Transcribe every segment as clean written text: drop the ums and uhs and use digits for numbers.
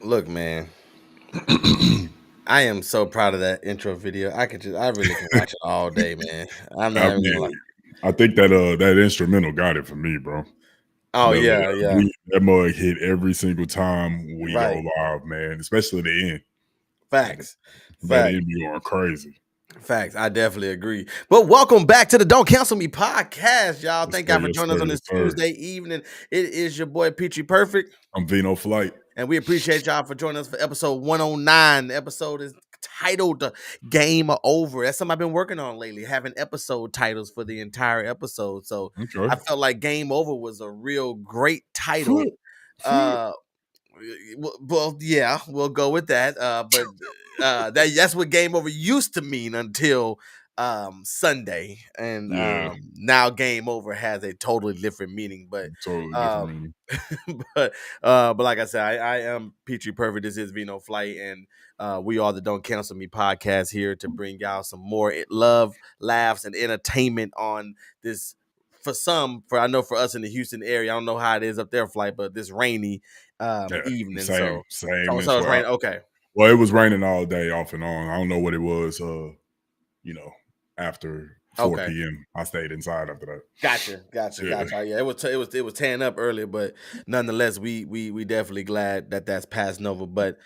Look, man, I am so proud of that intro video. I really can watch it all day, man. I'm not even gonna lie. Yeah, I think that that instrumental got it for me, bro. Oh yeah, yeah, That mug hit every single time we go right. live, man. Especially the end. Like, Facts, that facts, end be going crazy. facts. I definitely agree. But welcome back to the Don't Cancel Me podcast, y'all. Yes, Thank sir. y'all for Yes, joining us sir. on Yes, this sir. Tuesday evening. It is your boy Peachy Perfect. I'm Vino Flight. And we appreciate y'all for joining us for episode 109. The episode is titled Game Over. That's something I've been working on lately, having episode titles for the entire episode. So I Okay. felt like Game Over was a real great title. Uh well, yeah, we'll go with that. But that's what Game Over used to mean until Sunday. And Yeah, now Game Over has a totally different meaning. But totally different um meaning. but like I said, I am Petrie Perfect. This is Vino Flight, and we are the Don't Cancel Me podcast here to bring y'all some more love, laughs, and entertainment on this. For I know for us in the Houston area, I don't know how it is up there, Flight, but this rainy Yeah, evening. same, So same as so it's well. raining. Okay, Well, it was raining all day, off and on. I don't know what it was. You know, after 4 okay. p.m., I stayed inside after that. Gotcha. Yeah. Yeah, it was tearing up earlier, but nonetheless, we definitely glad that that's passing over. But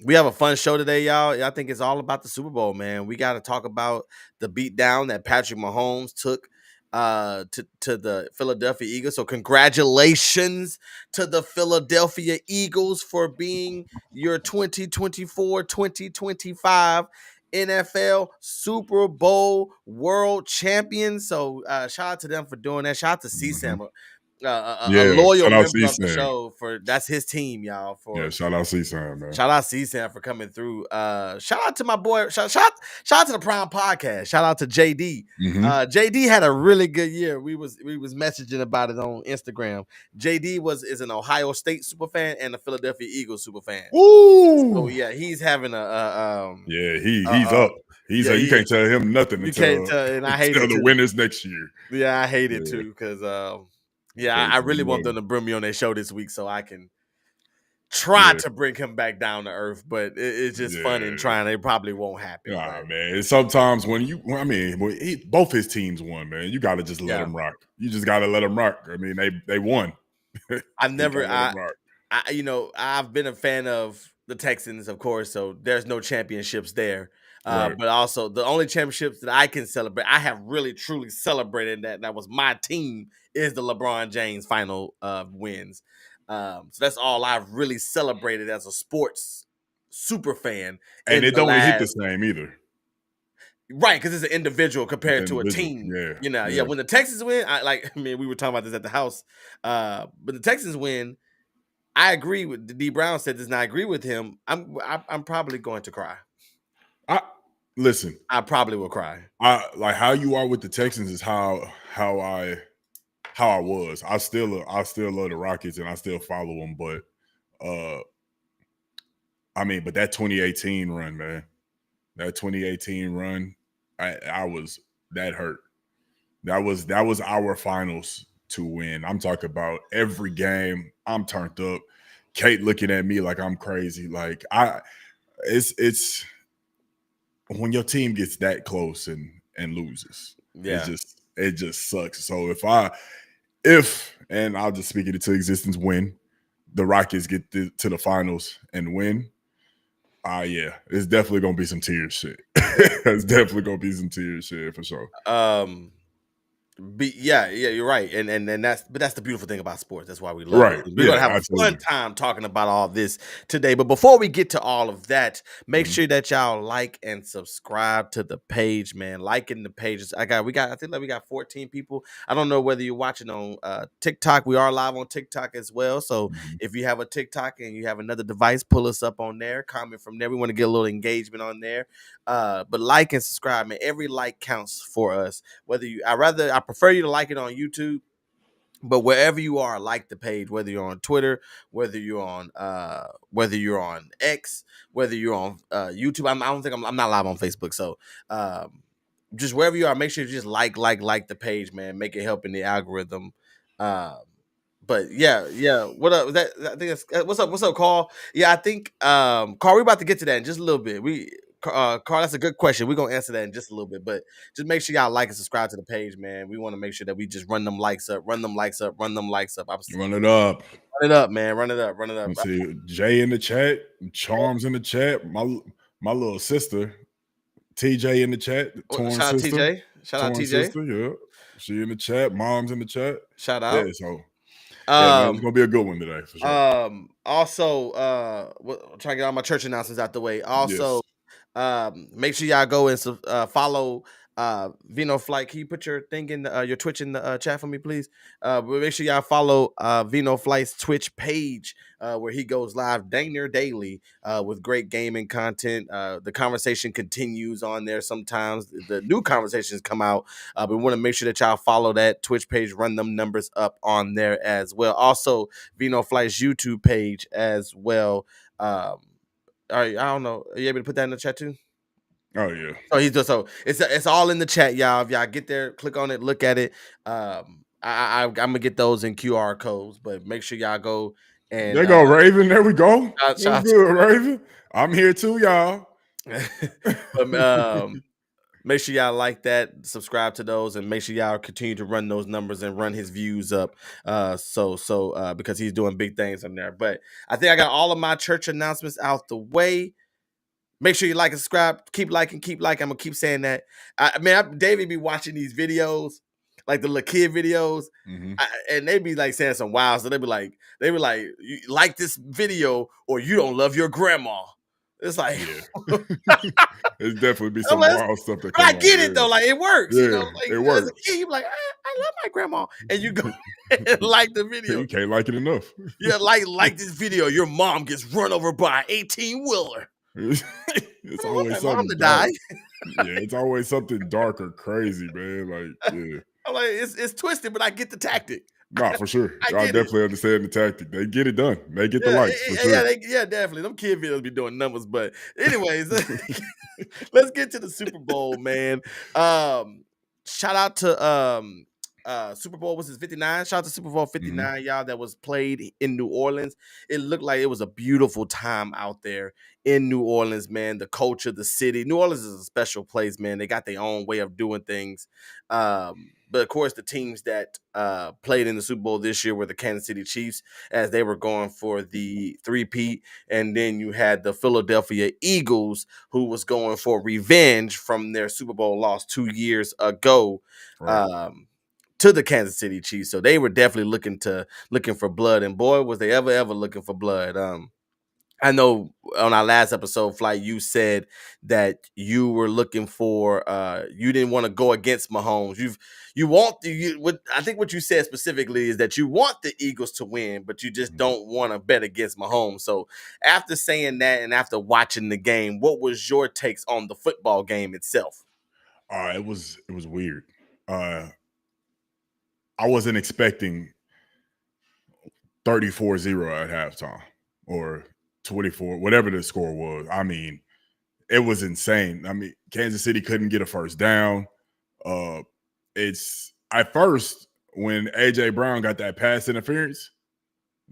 we have a fun show today, y'all. I think it's all about the Super Bowl, man. We got to talk about the beatdown that Patrick Mahomes took to the Philadelphia Eagles. So congratulations to the Philadelphia Eagles for being your 2024-2025 NFL Super Bowl world champions. So shout out to them for doing that. Shout out to Mhm. CSAM, a Yeah. loyal Shout out member of the C-Sam. show. That's his team, y'all. Yeah. For Shout out C-Sam, man. shout out CSAM for coming through. Shout out to my boy. Shout out to the Prime Podcast. Shout out to JD. Hmm. JD had a really good year. We was messaging about it on Instagram. JD is an Ohio State super fan and a Philadelphia Eagles super fan. So Woo! yeah, he's having Yeah, uh, he's uh up. He's yeah, you he can't tell him nothing you can't until tell, and I hate until it the too. winners next year. Yeah, I hate it Yeah, too because yeah, I crazy. really You want love them him. to bring me on their show this week so I can try Yeah, to bring him back down to earth. But it's just fun and yeah. trying. It probably won't happen. Nah, But man. And sometimes both his teams won, man. You got to just let yeah, them rock. You just got to let them rock. I mean, they won. I've You never gotta let them rock. I've been a fan of the Texans, of course. So there's no championships there. Right. But also the only championships that I can celebrate, I have really truly celebrated that was my team is the LeBron James final wins. So that's all I've really celebrated as a sports super fan And in it the don't hit the last same either. right because it's an individual It's compared to a individual. team. Yeah. Yeah. Yeah. When the Texans win, I mean, we were talking about this at the house. But the Texans win. I agree with D. Brown said this, and I agree with him. I'm probably going to cry. I listen. I probably will cry. I like how you are with the Texans is how I was. I still love the Rockets and I still follow them, but uh but that 2018 run, man. That 2018 run, I was that hurt. That was our finals to win. I'm talking about every game. I'm turned up. Kate looking at me like I'm crazy. Like it's when your team gets that close and loses, Yeah. it just sucks. So and I'll just speak it into existence, when the Rockets get to the finals and win, yeah, it's definitely gonna be some tears shit. It's definitely gonna be some tears shit for sure. Um yeah, you're right. And that's the beautiful thing about sports. That's why we love it. Right. We're gonna Yeah, have a fun absolutely. time talking about all this today. But before we get to all of that, make Mhm. sure that y'all like and subscribe to the page, man. Liking the pages. I think like we got 14 people. I don't know whether you're watching on TikTok. We are live on TikTok as well. So Mhm. if you have a TikTok and you have another device, pull us up on there, comment from there. We want to get a little engagement on there. But like and subscribe, man. Every like counts for us. I prefer you to like it on YouTube, but wherever you are, like the page. Whether you're on Twitter, whether you're on X, whether you're on YouTube. I don't think I'm not live on Facebook, so just wherever you are, make sure you just like the page, man. Make it help in the algorithm. Uh, but yeah. What up? I think it's what's up, Carl? Yeah, I think Carl, we're about to get to that in just a little bit. Carl, that's a good question. We're gonna answer that in just a little bit, but just make sure y'all like and subscribe to the page, man. We want to make sure that we just run them likes up, run them likes up, run them likes up. Run it up. Run it up, man. Run it up, run it up. Let's see, Jay in the chat, Charms in the chat, my little sister, TJ in the chat, Torn Shout out sister, TJ. Shout out Torn TJ. sister, yeah, she in the chat, Mom's in the chat, Shout out. yeah. So yeah, man, it's gonna be a good one today for sure. Also, trying to get all my church announcements out the way. Yes, Also, make sure y'all go and follow Vino Flight. Can you put your thing in your Twitch in the chat for me, please? But make sure y'all follow Vino Flight's Twitch page, where he goes live dang near daily with great gaming content. The conversation continues on there. Sometimes the new conversations come out. But we want to make sure that y'all follow that Twitch page, run them numbers up on there as well. Also, Vino Flight's YouTube page as well. All right, I don't know. Are you able to put that in the chat too? oh yeah. So it's all in the chat, y'all. If y'all get there, click on it, look at it. I'm gonna get those in QR codes, but make sure y'all go and There go Raven. There we go. shout What's good, Raven? I'm here too, y'all. but, make sure y'all like that, subscribe to those, and make sure y'all continue to run those numbers and run his views up. Because he's doing big things on there. But I think I got all of my church announcements out the way. Make sure you like and subscribe. Keep liking, keep liking. I'm gonna keep saying that. David be watching these videos, like the little kid videos, and they be like saying some wild. So they be like, you like this video or you don't love your grandma. It's like, yeah. It's definitely be some like, wild stuff that but I come get out. it though. Like it works, Yeah, you know. Like it as a works. kid, you be like, I love my grandma, and you go and like the video. You can't like it enough. Yeah, like this video. Your mom gets run over by an 18-wheeler. It's always mom something to dark. die. Yeah, it's always something dark or crazy, man. Like, yeah. I'm like, it's twisted, but I get the tactic. Nah, for sure. I I get it. definitely understand the tactic. They get it done. They get the likes for sure. Yeah, definitely. Them kid videos be doing numbers, but anyways, let's get to the Super Bowl, man. Shout out to Super Bowl was his 59. Shout out to Super Bowl 59, y'all, that was played in New Orleans. It looked like it was a beautiful time out there in New Orleans, man. The culture, the city. New Orleans is a special place, man. They got their own way of doing things. But of course, the teams that played in the Super Bowl this year were the Kansas City Chiefs, as they were going for the three-peat. And then you had the Philadelphia Eagles, who was going for revenge from their Super Bowl loss 2 years ago. Right. To the Kansas City Chiefs. So they were definitely looking for blood. And boy, was they ever looking for blood. I know on our last episode, Flight, you said that you were looking for you didn't want to go against Mahomes. I think what you said specifically is that you want the Eagles to win, but you just don't want to bet against Mahomes. So after saying that and after watching the game, what was your takes on the football game itself? It was weird. I wasn't expecting 34-0 at halftime or 24, whatever the score was. I mean, it was insane. I mean, Kansas City couldn't get a first down. It's at first when AJ Brown got that pass interference,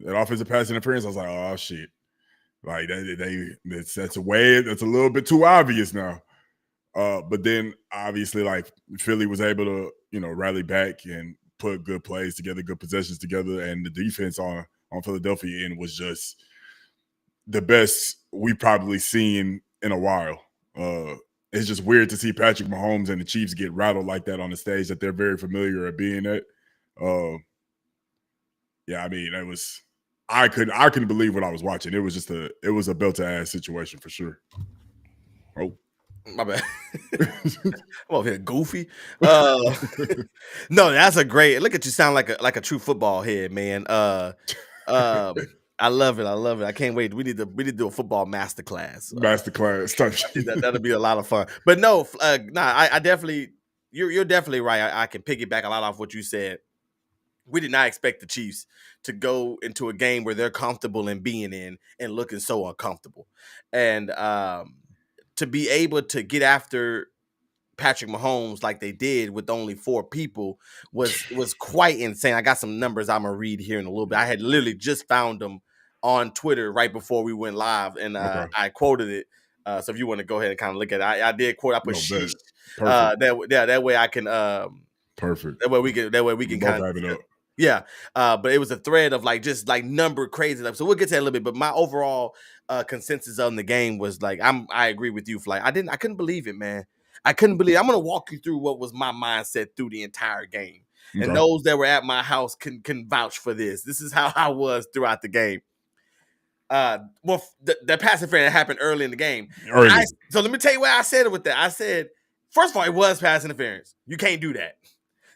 that offensive pass interference, I was like, oh shit. Like that's a little bit too obvious now. But then obviously, like Philly was able to, rally back and put good plays together, good possessions together, and the defense on Philadelphia end was just the best we've probably seen in a while. It's just weird to see Patrick Mahomes and the Chiefs get rattled like that on the stage that they're very familiar at being at. Yeah, I mean, I couldn't believe what I was watching. It was a belt ass situation for sure. Oh. My bad. I'm over here goofy. No, that's a great look at you. Sound like a true football head, man. I love it. I can't wait. We need to do a football masterclass. That'll be a lot of fun. But no, I definitely you're definitely right. I can piggyback a lot off what you said. We did not expect the Chiefs to go into a game where they're comfortable in being in and looking so uncomfortable. And to be able to get after Patrick Mahomes like they did with only 4 people was quite insane. I got some numbers I'm gonna read here in a little bit. I had literally just found them on Twitter right before we went live, and Okay. I quoted it. So if you want to go ahead and kind of look at it, I did quote. I put No, sheesh. perfect. That way I can Perfect. that way we can Both kind have it of up. yeah. But it was a thread of like just like number crazy stuff. So we'll get to that a little bit. But my overall consensus on the game was like I agree with you, Flight. I couldn't believe it, man. I couldn't believe it. I'm gonna walk you through what was my mindset through the entire game. And Okay. those that were at my house can vouch for this. This is how I was throughout the game. Well, the pass interference happened early in the game. Early. So let me tell you why I said it with that. I said, first of all, it was pass interference. You can't do that.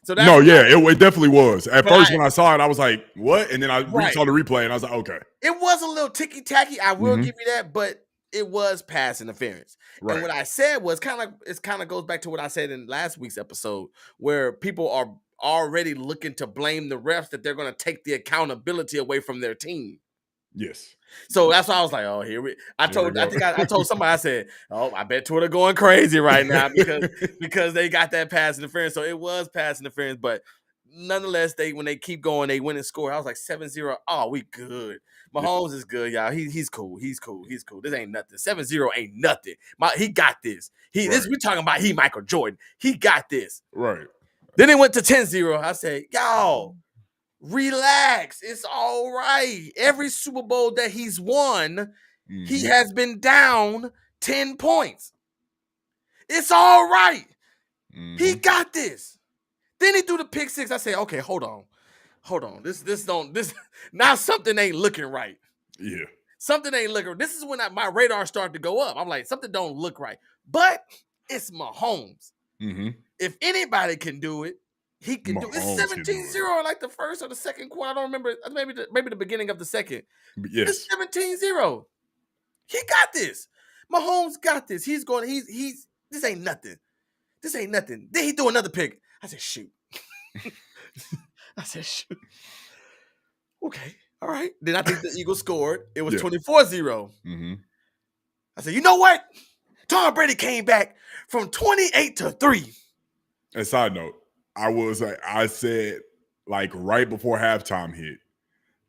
So that's No, yeah, it definitely was. At But first, when I saw it, I was like, "What?" And then I Right. saw the replay, and I was like, "Okay." It was a little ticky tacky. I will Mhm. give you that, but it was pass interference. And Right. what I said was kind of goes back to what I said in last week's episode, where people are already looking to blame the refs that they're going to take the accountability away from their team. Yes. So that's why I was like, oh, I go. think I told somebody, I said, oh, I bet Twitter going crazy right now because they got that pass interference. So it was pass interference, but nonetheless, when they keep going, they win and score. I was like 7-0. Oh, we good. Mahomes is good, y'all. He's cool. He's cool. He's cool. This ain't nothing. 7-0 ain't nothing. He got this. Right. We talking about Michael Jordan. He got this. Right. Then it went to 10-0. I said, y'all, relax. It's all right. Every Super Bowl that he's won, he has been down 10 points. It's all right. He got this. Then he threw the pick six. I said, okay, hold on. This now something ain't looking right. Yeah. Something ain't looking. This is when my radar started to go up. I'm like, something don't look right. But it's Mahomes. If anybody can do it, he can do it. It's 17-0 like the first or the second quarter. I don't remember. Maybe the beginning of the second. Yes. It's 17-0. He got this. Mahomes got this. He's going. He's. This ain't nothing. This ain't nothing. Then he threw another pick. I said, shoot. I said, shoot. Okay. All right. Then I think the Eagles scored. It was 24-0. I said, you know what? Tom Brady came back from 28-3. And side note, I said like right before halftime hit,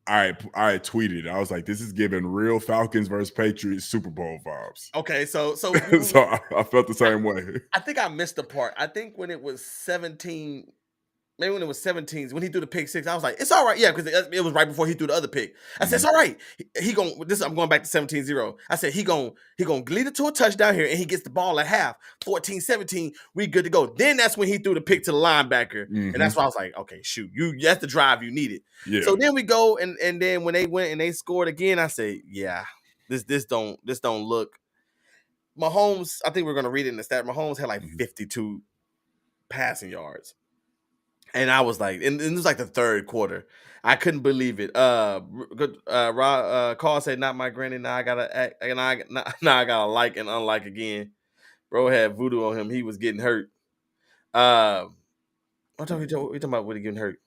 I tweeted. I was like, "This is giving real Falcons versus Patriots Super Bowl vibes." Okay, so So I felt the same way. I think I missed the part. I think when it was 17, maybe when it was 17, when he threw the pick six, I was like, it's all right. Yeah, because it was right before he threw the other pick. I said, it's all right. I'm going back to 17-0. I said, he gonna lead it to a touchdown here, and he gets the ball at half. 14-17, we good to go. Then that's when he threw the pick to the linebacker. And that's why I was like, okay, shoot, that's the drive you needed. Yeah. So then we go, and then when they went and they scored again, I say, yeah, this don't look. Mahomes, I think we're gonna read it in the stat. Mahomes had like 52 passing yards. And I was like, and it was like the third quarter. I couldn't believe it. Carl said, "Not my granny." Now I gotta act, and now I gotta like and unlike again. Bro had voodoo on him. He was getting hurt. What are we talking about? When he getting hurt?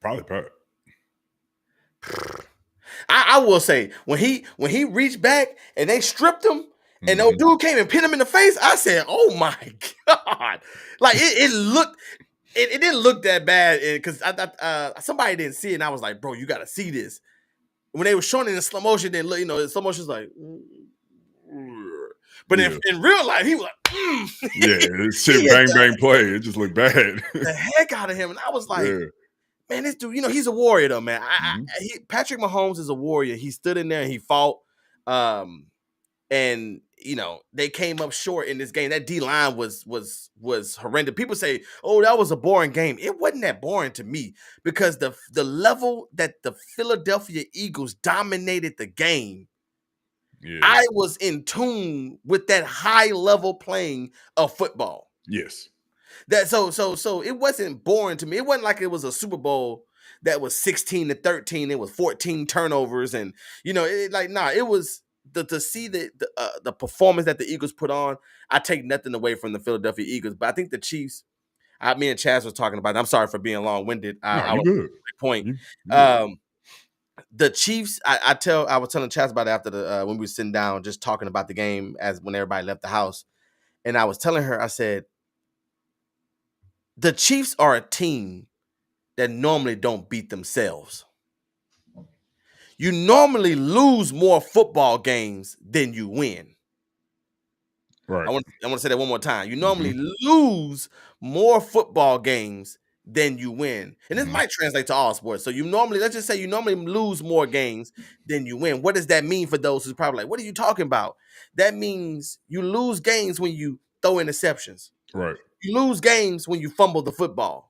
Probably Pat. I will say when he reached back and they stripped him, and no dude came and pinned him in the face. I said, "Oh my god!" Like it looked. It didn't look that bad because somebody didn't see it, and I was like, bro, you got to see this. When they were showing it in slow motion, then slow motion's like, but in real life, he was like, it's shit, bang, bang, play. It just looked bad. The heck out of him. And I was like, man, this dude, he's a warrior though, man. Patrick Mahomes is a warrior. He stood in there and he fought. And they came up short in this game. That D line was horrendous. People say, "Oh, that was a boring game." It wasn't that boring to me because the level that the Philadelphia Eagles dominated the game, I was in tune with that high level playing of football. Yes. That so it wasn't boring to me. It wasn't like it was a Super Bowl that was 16-13. It was 14 turnovers, and it was. To see the performance that the Eagles put on, I take nothing away from the Philadelphia Eagles, but I think the Chiefs. Me and Chaz was talking about. I'm sorry for being long-winded. I was good. Point. The Chiefs. I was telling Chaz about it after when we were sitting down, just talking about the game when everybody left the house, And I was telling her, I said, the Chiefs are a team that normally don't beat themselves. You normally lose more football games than you win. Right. I want to say that one more time. You normally Mhm. lose more football games than you win. And this Mhm. might translate to all sports. So you normally, let's just say you normally lose more games than you win. What does that mean for those who's probably like, what are you talking about? That means you lose games when you throw interceptions. Right. You lose games when you fumble the football.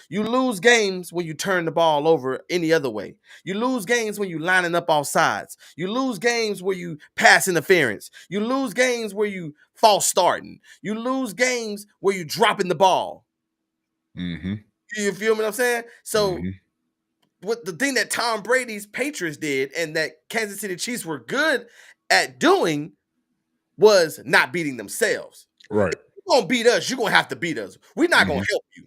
You lose games when you turn the ball over any other way. You lose games when you lining up off sides. You lose games where you pass interference. You lose games where you false starting. You lose games where you dropping the ball. Mhm. You feel what I'm saying? So Mhm. what the thing that Tom Brady's Patriots did and that Kansas City Chiefs were good at doing was not beating themselves. Right. If you're gonna beat us, you're gonna have to beat us. We're not gonna Mhm. help you.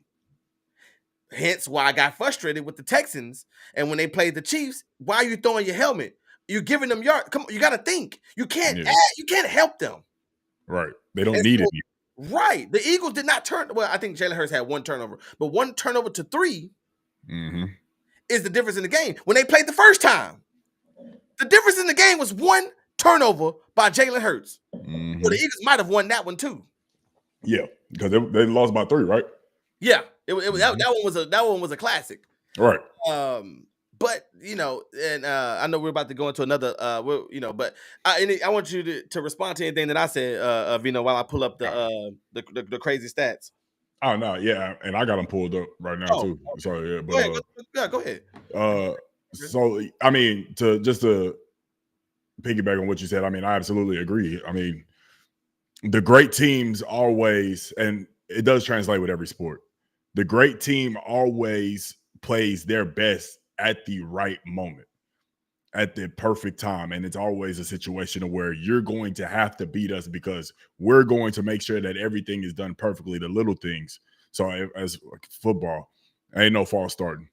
Hence why I got frustrated with the Texans. And when they played the Chiefs, why are you throwing your helmet? You're giving them yard. Come on, you got to think. You can't Yeah. add, you can't help them. Right. They don't And need so, it. right. The Eagles did not turn. Well, I think Jalen Hurts had one turnover, but one turnover to three Mhm. is the difference in the game. When they played the first time, the difference in the game was one turnover by Jalen Hurts. Well, the Mhm. Eagles might have won that one too. Yeah, because they lost by 3, right? Yeah, Mhm. that one was a classic. Right. But and I know we're about to go into another but I want you to respond to anything that I said, Vino, while I pull up Uh, the crazy stats. oh no, yeah, and I got them pulled up right now Oh, too. So yeah, go but ahead. Yeah, go ahead. so I mean, to piggyback on what you said, I mean, I absolutely agree. I mean, the great teams always, and it does translate with every sport. The great team always plays their best at the right moment, at the perfect time. And it's always a situation where you're going to have to beat us because we're going to make sure that everything is done perfectly, the little things. So as like football, ain't no false starting.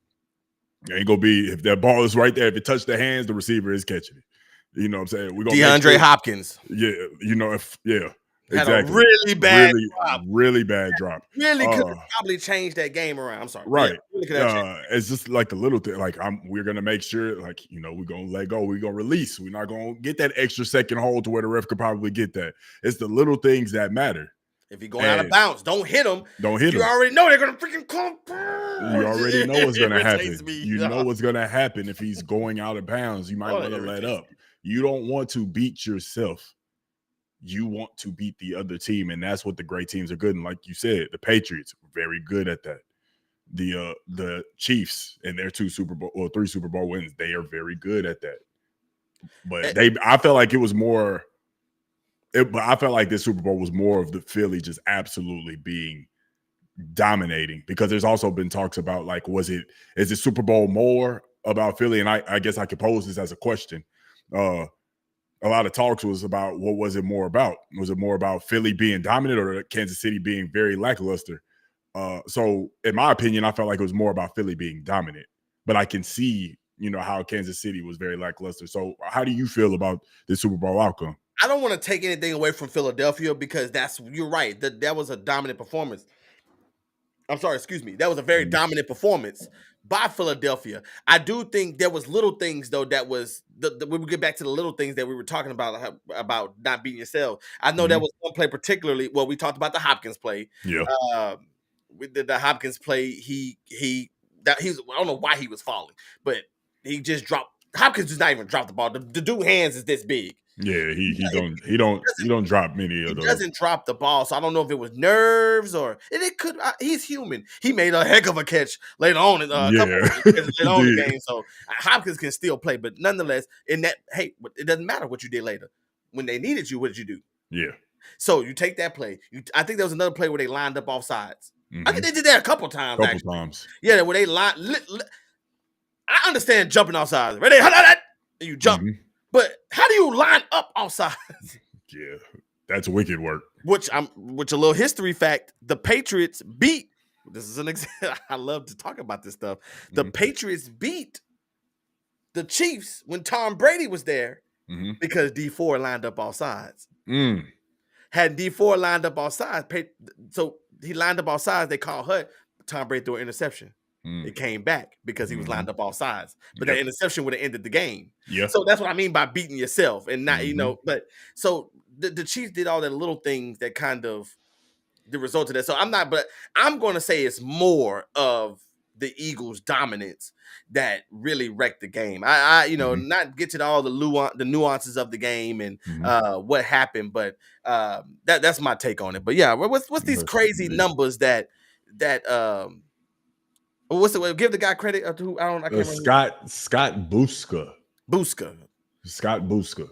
Ain't gonna be if that ball is right there. If it touched the hands, the receiver is catching it. You know what I'm saying? We're gonna make DeAndre sure. Hopkins Yeah, if had a exactly. really bad Really, drop. really bad drop. Really could Uh have probably changed that game around. I'm sorry, but yeah, right. really could have changed. It's just like the little thing. Like we're gonna make sure, like we're gonna let go. We're gonna release. We're not gonna get that extra second hold to where the ref could probably get that. It's the little things that matter. If you're going out of And bounds, don't hit them. don't hit You them. already know they're gonna freaking come. You already know what's It gonna irritates happen. me. You know what's gonna happen if he's going out of bounds. You might Oh, want it to let irritates up. me. You don't want to beat yourself. You want to beat the other team, and that's what the great teams are good. And like you said, the Patriots are very good at that. The Chiefs and their 3 Super Bowl wins, they are very good at that. But I felt like it was more. But I felt like this Super Bowl was more of the Philly just absolutely being dominating, because there's also been talks about, like, is the Super Bowl more about Philly? And I guess I could pose this as a question. A lot of talks was about, what was it more about? Was it more about Philly being dominant or Kansas City being very lackluster? So in my opinion, I felt like it was more about Philly being dominant, but I can see, how Kansas City was very lackluster. So how do you feel about the Super Bowl outcome? I don't want to take anything away from Philadelphia because you're right. That was a dominant performance. I'm sorry, excuse me. That was a very Mhm. dominant performance by Philadelphia. I do think there was little things though that was we would get back to the little things that we were talking about not beating yourself. I know there Mhm. was one play particularly. Well, we talked about the Hopkins play. Yeah. Um, we did the Hopkins play. I don't know why he was falling, but he just dropped. Hopkins does not even drop the ball. The dude hands is this big. Yeah, He, he it, don't he don't he don't drop many he of those. doesn't drop the ball, so I don't know if it was nerves or and it could. He's human. He made a heck of a catch later on, a couple Yeah, of catches he later on in the did. game. So Hopkins can still play, but nonetheless, it doesn't matter what you did later. When they needed you, what did you do? Yeah. So you take that play. I think there was another play where they lined up off sides. I think Mhm. they did that a couple times Couple actually. times. Yeah, where they I understand jumping off sides. Right there, and you jump, Mhm. but how do you line up off sides? Yeah. That's wicked work. Which a little history fact, the Patriots beat. This is an example. I love to talk about this stuff. The Mhm. Patriots beat the Chiefs when Tom Brady was there Mhm. because D4 lined up all sides. Mm. Had D4 lined up off sides, so he lined up off sides. They called Hut. Tom Brady threw an interception. It came back because he was lined up off sides. But that interception would have ended the game. Yeah. So that's what I mean by beating yourself and not, but so the Chiefs did all the little things that kind of the result of that. So I'm going to say it's more of the Eagles' dominance that really wrecked the game. I not get to all the nuances of the game and what happened, but that's my take on it. But yeah, what's these crazy numbers that what's the give the guy credit who I can't remember. Scott Buska. Scott Buska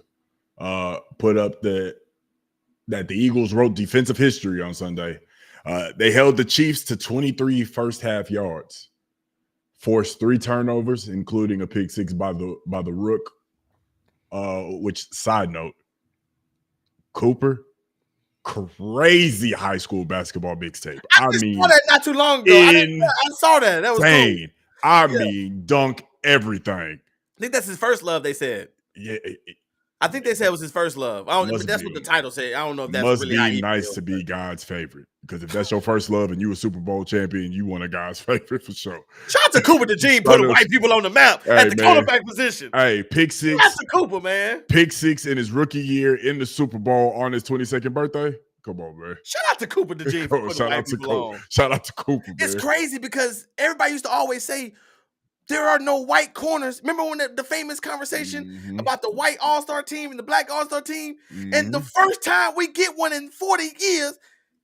put up that the Eagles wrote defensive history on Sunday. They held the Chiefs to 23 first half yards, forced 3 turnovers, including a pick 6 by the Rook. Which, side note, Cooper, crazy high school basketball mixtape. I mean, saw that not too long ago. I saw that. That was cool. I mean, dunk everything. I think that's his first love. They said. Yeah. I think they said it was his first love. But that's what the title said. I don't know if that's must really be how he nice feels, to be God's favorite, because if that's your first love and you a Super Bowl champion, you want a God's favorite for sure. Shout out to Cooper DeJean putting white people on the map at the quarterback position. Hey, pick 6. Shout out to Cooper, man. Pick 6 in his rookie year in the Super Bowl on his 22nd birthday. Come on, man. Shout out to Cooper DeJean for putting white people on. Shout out to Cooper, man. It's crazy because everybody used to always say, there are no white corners. Remember when the famous conversation about the white all-star team and the black all-star team? And the first time we get one in 40 years,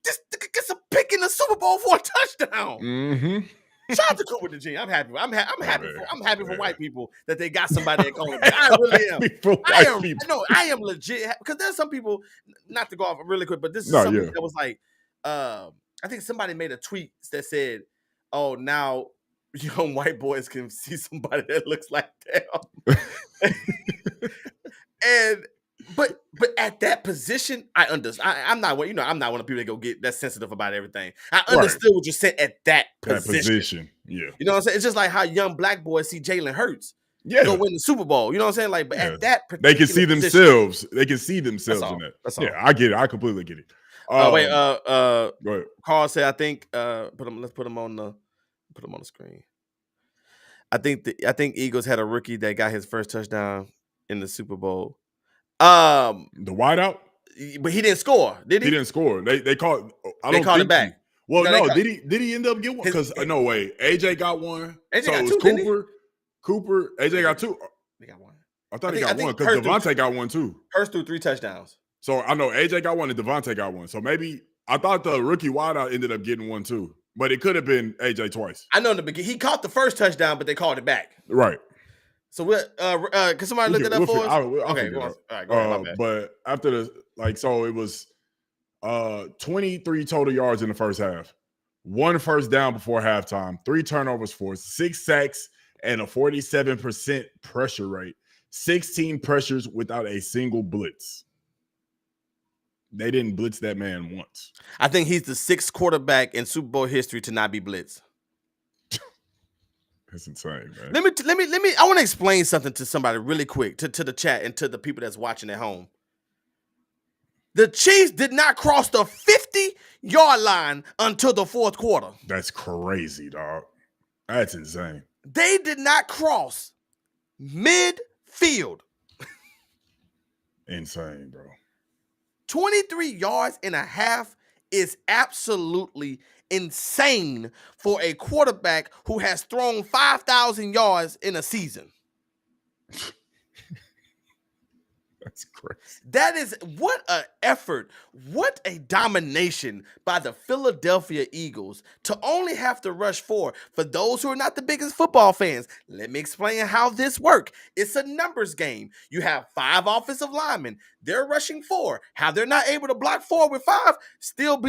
this gets a pick in the Super Bowl for a touchdown. Shout out to Cooper DeJean. I'm happy. I'm happy for white people that they got somebody at cornerback. I really am. I am legit, because there's some people, not to go off really quick, but this is something that was like, I think somebody made a tweet that said, "Oh, now young white boys can see somebody that looks like them." But at that position, I understand. I'm not one of the people that go get that sensitive about everything. I understood what you said at that position. Yeah. You know what I'm saying? It's just like how young black boys see Jalen Hurts go win the Super Bowl. You know what I'm saying? Like, but at that particular they can see themselves. They can see themselves in that. That's all. Yeah, I get it. I completely get it. Go ahead. Carl said, I think let's put him on the screen. I think Eagles had a rookie that got his first touchdown in the Super Bowl. The wideout, but he didn't score. Did he? He didn't score. They called. They called it back. Well, no. Did he end up getting one? Because no way. AJ got one. AJ so got it was two. Cooper. AJ got 2. He got one. I thought he got one because Devontae got one too. Hurst threw 3 touchdowns. So I know AJ got one and Devontae got one. So maybe I thought the rookie wideout ended up getting one too. But it could have been AJ twice. I know in the beginning he caught the first touchdown, but they called it back. Right. So what? Can somebody look at that for us? Okay, go on. All right, go ahead. My bad. But after so it was 23 total yards in the first half, 1 first down before halftime, 3 turnovers forced, 6 sacks, and a 47% pressure rate, 16 pressures without a single blitz. They didn't blitz that man once. I think he's the 6th quarterback in Super Bowl history to not be blitzed. That's insane, man. Let me. I want to explain something to somebody really quick, to the chat and to the people that's watching at home. The Chiefs did not cross the 50-yard line until the 4th quarter. That's crazy, dog. That's insane. They did not cross midfield. Insane, bro. 23 yards and a half is absolutely insane for a quarterback who has thrown 5,000 yards in a season. That's crazy. That is, what an effort, what a domination by the Philadelphia Eagles to only have to rush 4. For those who are not the biggest football fans, let me explain how this works. It's a numbers game. You have 5 offensive linemen. They're rushing 4. How they're not able to block 4 with 5 still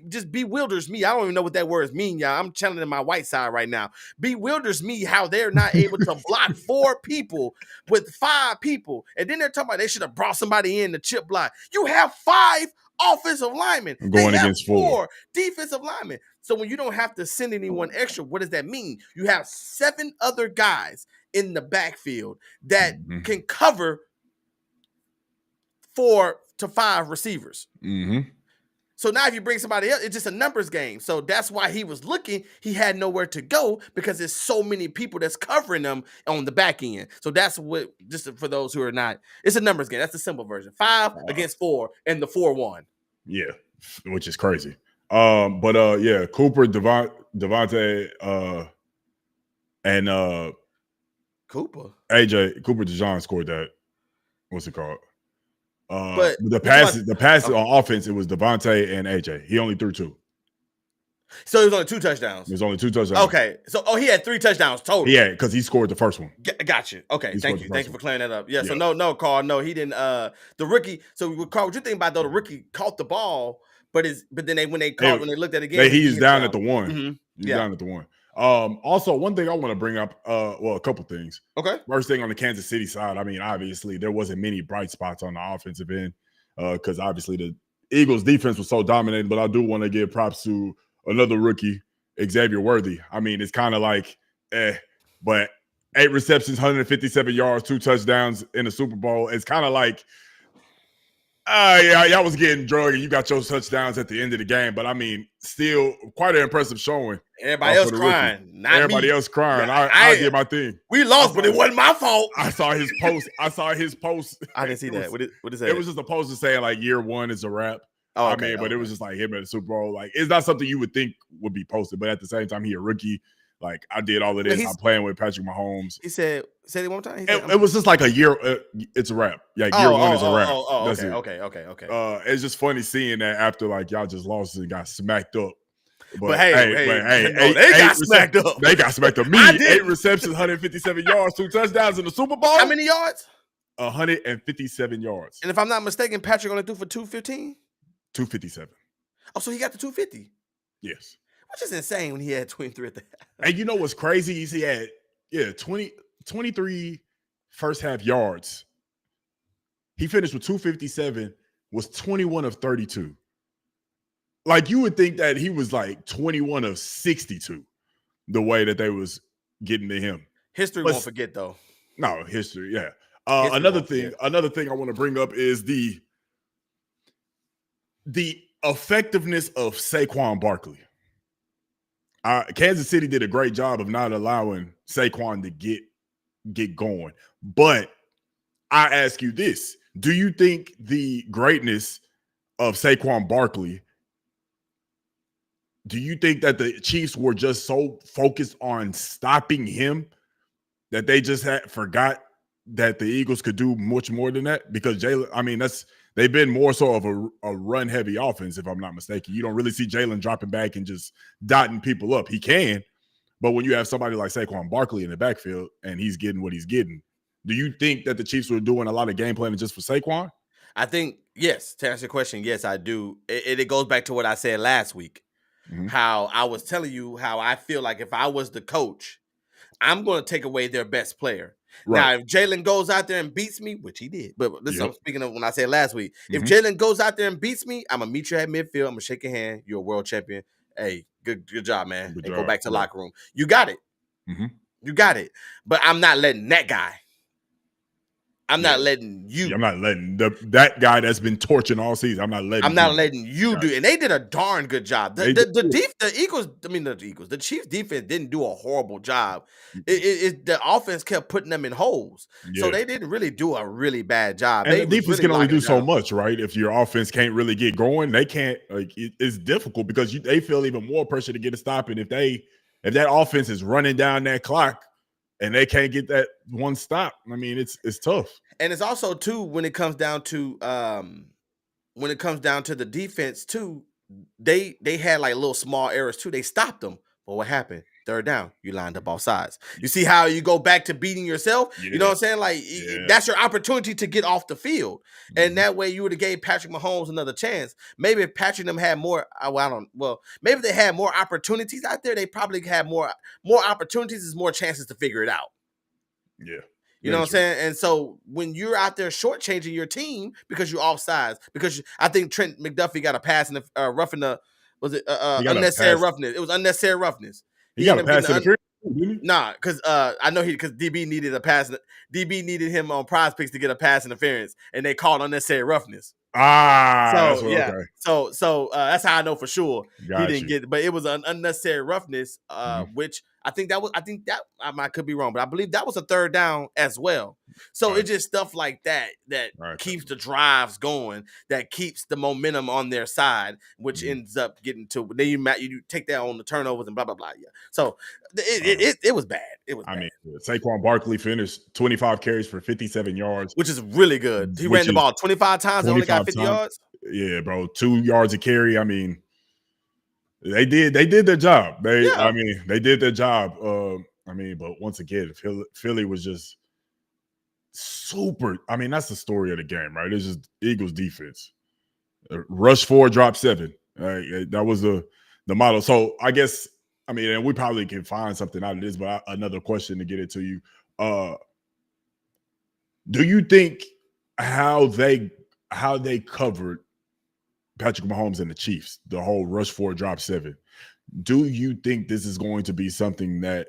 just bewilders me. I don't even know what that word mean, y'all. I'm channeling my white side right now. Bewilders me how they're not able to block 4 people with 5 people. And then they're talking about they should have brought somebody in to chip block. You have 5 offensive linemen. Going against 4 defensive linemen. So when you don't have to send anyone extra, what does that mean? You have 7 other guys in the backfield that can cover for to 5 receivers. Mm-hmm. So now if you bring somebody else, it's just a numbers game. So that's why he was looking. He had nowhere to go because there's so many people that's covering them on the back end. So that's what, just for those who are not, it's a numbers game. That's the simple version. 5 against 4 and the 4 won. Yeah, which is crazy. Yeah, Cooper, Devontae, and Cooper DeJean scored that. What's it called? But the passes on offense, it was Devontae and AJ. He only threw 2. So it was only 2 touchdowns. It was only 2 touchdowns. Okay. So he had 3 touchdowns total. Yeah, because he scored the first one. Got you. Okay. Thank you. Thank you for clearing that up. Yeah. So Yeah. no, Carl. No, he didn't. The rookie. So Carl, what you think about though? The rookie caught the ball, but then when they looked at it again, he's down at the 1. Mm-hmm. He's down at the 1. Also, one thing I want to bring up, a couple things. Okay. First thing on the Kansas City side, I mean, obviously there wasn't many bright spots on the offensive end, because obviously the Eagles defense was so dominating, but I do want to give props to another rookie, Xavier Worthy. I mean, it's kind of like, but 8 receptions, 157 yards, 2 touchdowns in the Super Bowl. It's kind of like, y'all was getting drugged and you got your touchdowns at the end of the game. But I mean, still quite an impressive showing. Everybody else crying. Not Everybody me. else crying. I did my thing. We lost, but it wasn't my fault. I saw his post. I didn't see that. What is that? It was just a post saying like year 1 is a wrap. Oh, okay. But it was just like him at the Super Bowl. Like, it's not something you would think would be posted, but at the same time, he a rookie. Like, I did all of this. I'm playing with Patrick Mahomes. He said it one more time. It was just like a year. It's a wrap. Yeah, year 1 is a wrap. Okay. It's just funny seeing that after like y'all just lost and got smacked up. But hey, they got smacked up. They got smacked up. Me, 8 receptions, 157 yards, 2 touchdowns in the Super Bowl. How many yards? 157 yards. And if I'm not mistaken, Patrick only threw for 215. 257. Oh, so he got the 250. Yes. Which is insane when he had 23 at the And you know what's crazy is he had 23 first half yards. He finished with 257, was 21 of 32. Like, you would think that he was like 21 of 62, the way that they was getting to him. History won't forget though. No, history, yeah. Another thing I want to bring up is the effectiveness of Saquon Barkley. Kansas City did a great job of not allowing Saquon to get going. But I ask you this. Do you think the greatness of Saquon Barkley, do you think that the Chiefs were just so focused on stopping him that they just forgot that the Eagles could do much more than that? Because they've been more so of a run-heavy offense, if I'm not mistaken. You don't really see Jalen dropping back and just dotting people up. He can, but when you have somebody like Saquon Barkley in the backfield and he's getting what he's getting, do you think that the Chiefs were doing a lot of game planning just for Saquon? I think, yes. To answer your question, yes, I do. It goes back to what I said last week, how I was telling you how I feel like if I was the coach, I'm going to take away their best player. Right. Now, if Jalen goes out there and beats me, which he did, but this I'm speaking of when I said last week. If Jalen goes out there and beats me, I'm gonna meet you at midfield. I'm gonna shake your hand. You're a world champion. Hey, good job, man. And go back to the locker room. You got it. You got it. But I'm not letting that guy. I'm not letting you. Yeah, I'm not letting that guy that's been torching all season. I'm not letting you do it. And they did a darn good job. The Chiefs defense didn't do a horrible job. The offense kept putting them in holes. Yeah. So they didn't really do a really bad job. And the defense can only do so much, right? If your offense can't really get going, they can't. Like, it's difficult because they feel even more pressure to get a stop. And if that offense is running down that clock, and they can't get that one stop, I mean, it's tough. And it's also too when it comes down to the defense too, they had like little small errors too. They stopped them. But what happened? Third down, you lined up off sides. You see how you go back to beating yourself? Yeah. You know what I'm saying? Like, that's your opportunity to get off the field. And that way you would have gave Patrick Mahomes another chance. Maybe if Patrick and them had more, maybe if they had more opportunities out there, they probably had more opportunities, is more chances to figure it out. Yeah. You know what I'm saying? And so when you're out there shortchanging your team because you're offsides, because I think Trent McDuffie got a pass in the unnecessary roughness. It was unnecessary roughness. He got a pass interference, didn't he? Nah, because I know because DB needed a pass. DB needed him on prize picks to get a pass interference, and they called unnecessary roughness. That's So what. yeah, Okay, so that's how I know for sure he got didn't you. get it. But it was an unnecessary roughness, Mhm. which I think that I could be wrong, but I believe that was a third down as well. So it's Gotcha. just stuff like that that Gotcha. keeps the drives going, that keeps the momentum on their side, which Mhm. ends up getting to then you take that on the turnovers and blah blah blah. Yeah, so Uh, it was bad. It was I bad, mean, Saquon Barkley finished 25 carries for 57 yards, which is really good. He ran which the is ball 25 times and only got 25 50 times. yards. Yeah, bro, 2 yards a carry. I mean, they did their job. Yeah, They did their job. But once again, Philly was just super. I mean, that's the story of the game, right? It's just Eagles defense. Rush 4, drop 7. That was the model. So I guess and we probably can find something out of this, but another question to get it to you. Uh, do you think how they covered Patrick Mahomes and the Chiefs, the whole rush 4, drop 7? Do you think this is going to be something that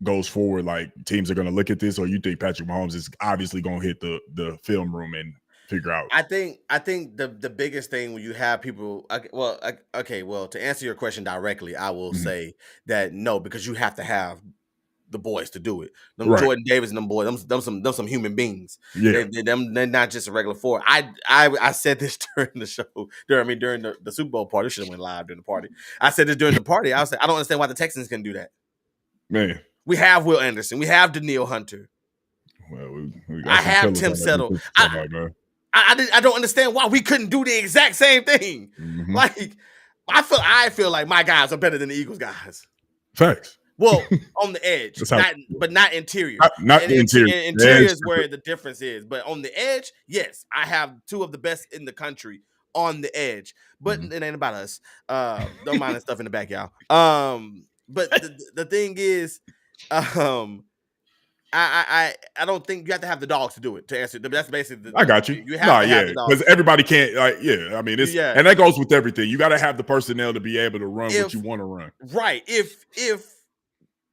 goes forward? Like teams are going to look at this, or you think Patrick Mahomes is obviously going to hit the film room and figure out? I think the biggest thing when you have people okay, well, to answer your question directly, I will Mhm. say that no, because you have to have the boys to do it. Them Right. Jordan Davis and them boys, them some human beings. Yeah. They're not just a regular four. I said this during the show, during the Super Bowl party. Should have went live during the party. I said this during the party. I was like, I don't understand why the Texans can do that. Man. We have Will Anderson, we have Daniil Hunter. Well, we got I some have killers Tim on that Settle. defensive side, man. I don't understand why we couldn't do the exact same thing. Mhm. Like I feel like my guys are better than the Eagles guys. Facts. Well, on the edge, That's how not interior. not And the interior. The interior edge. is where the difference is. But on the edge, yes, I have two of the best in the country on the edge. But Mhm. it ain't about us. Don't mind the stuff in the back, y'all. But the thing is, um, I don't think you have to have the dogs to do it. To answer, that's basically I got you. you have Nah, to have yeah, the dogs. because everybody can't. I mean, it's Yeah, and that goes with everything. You got to have the personnel to be able to run what you if want to run. right, if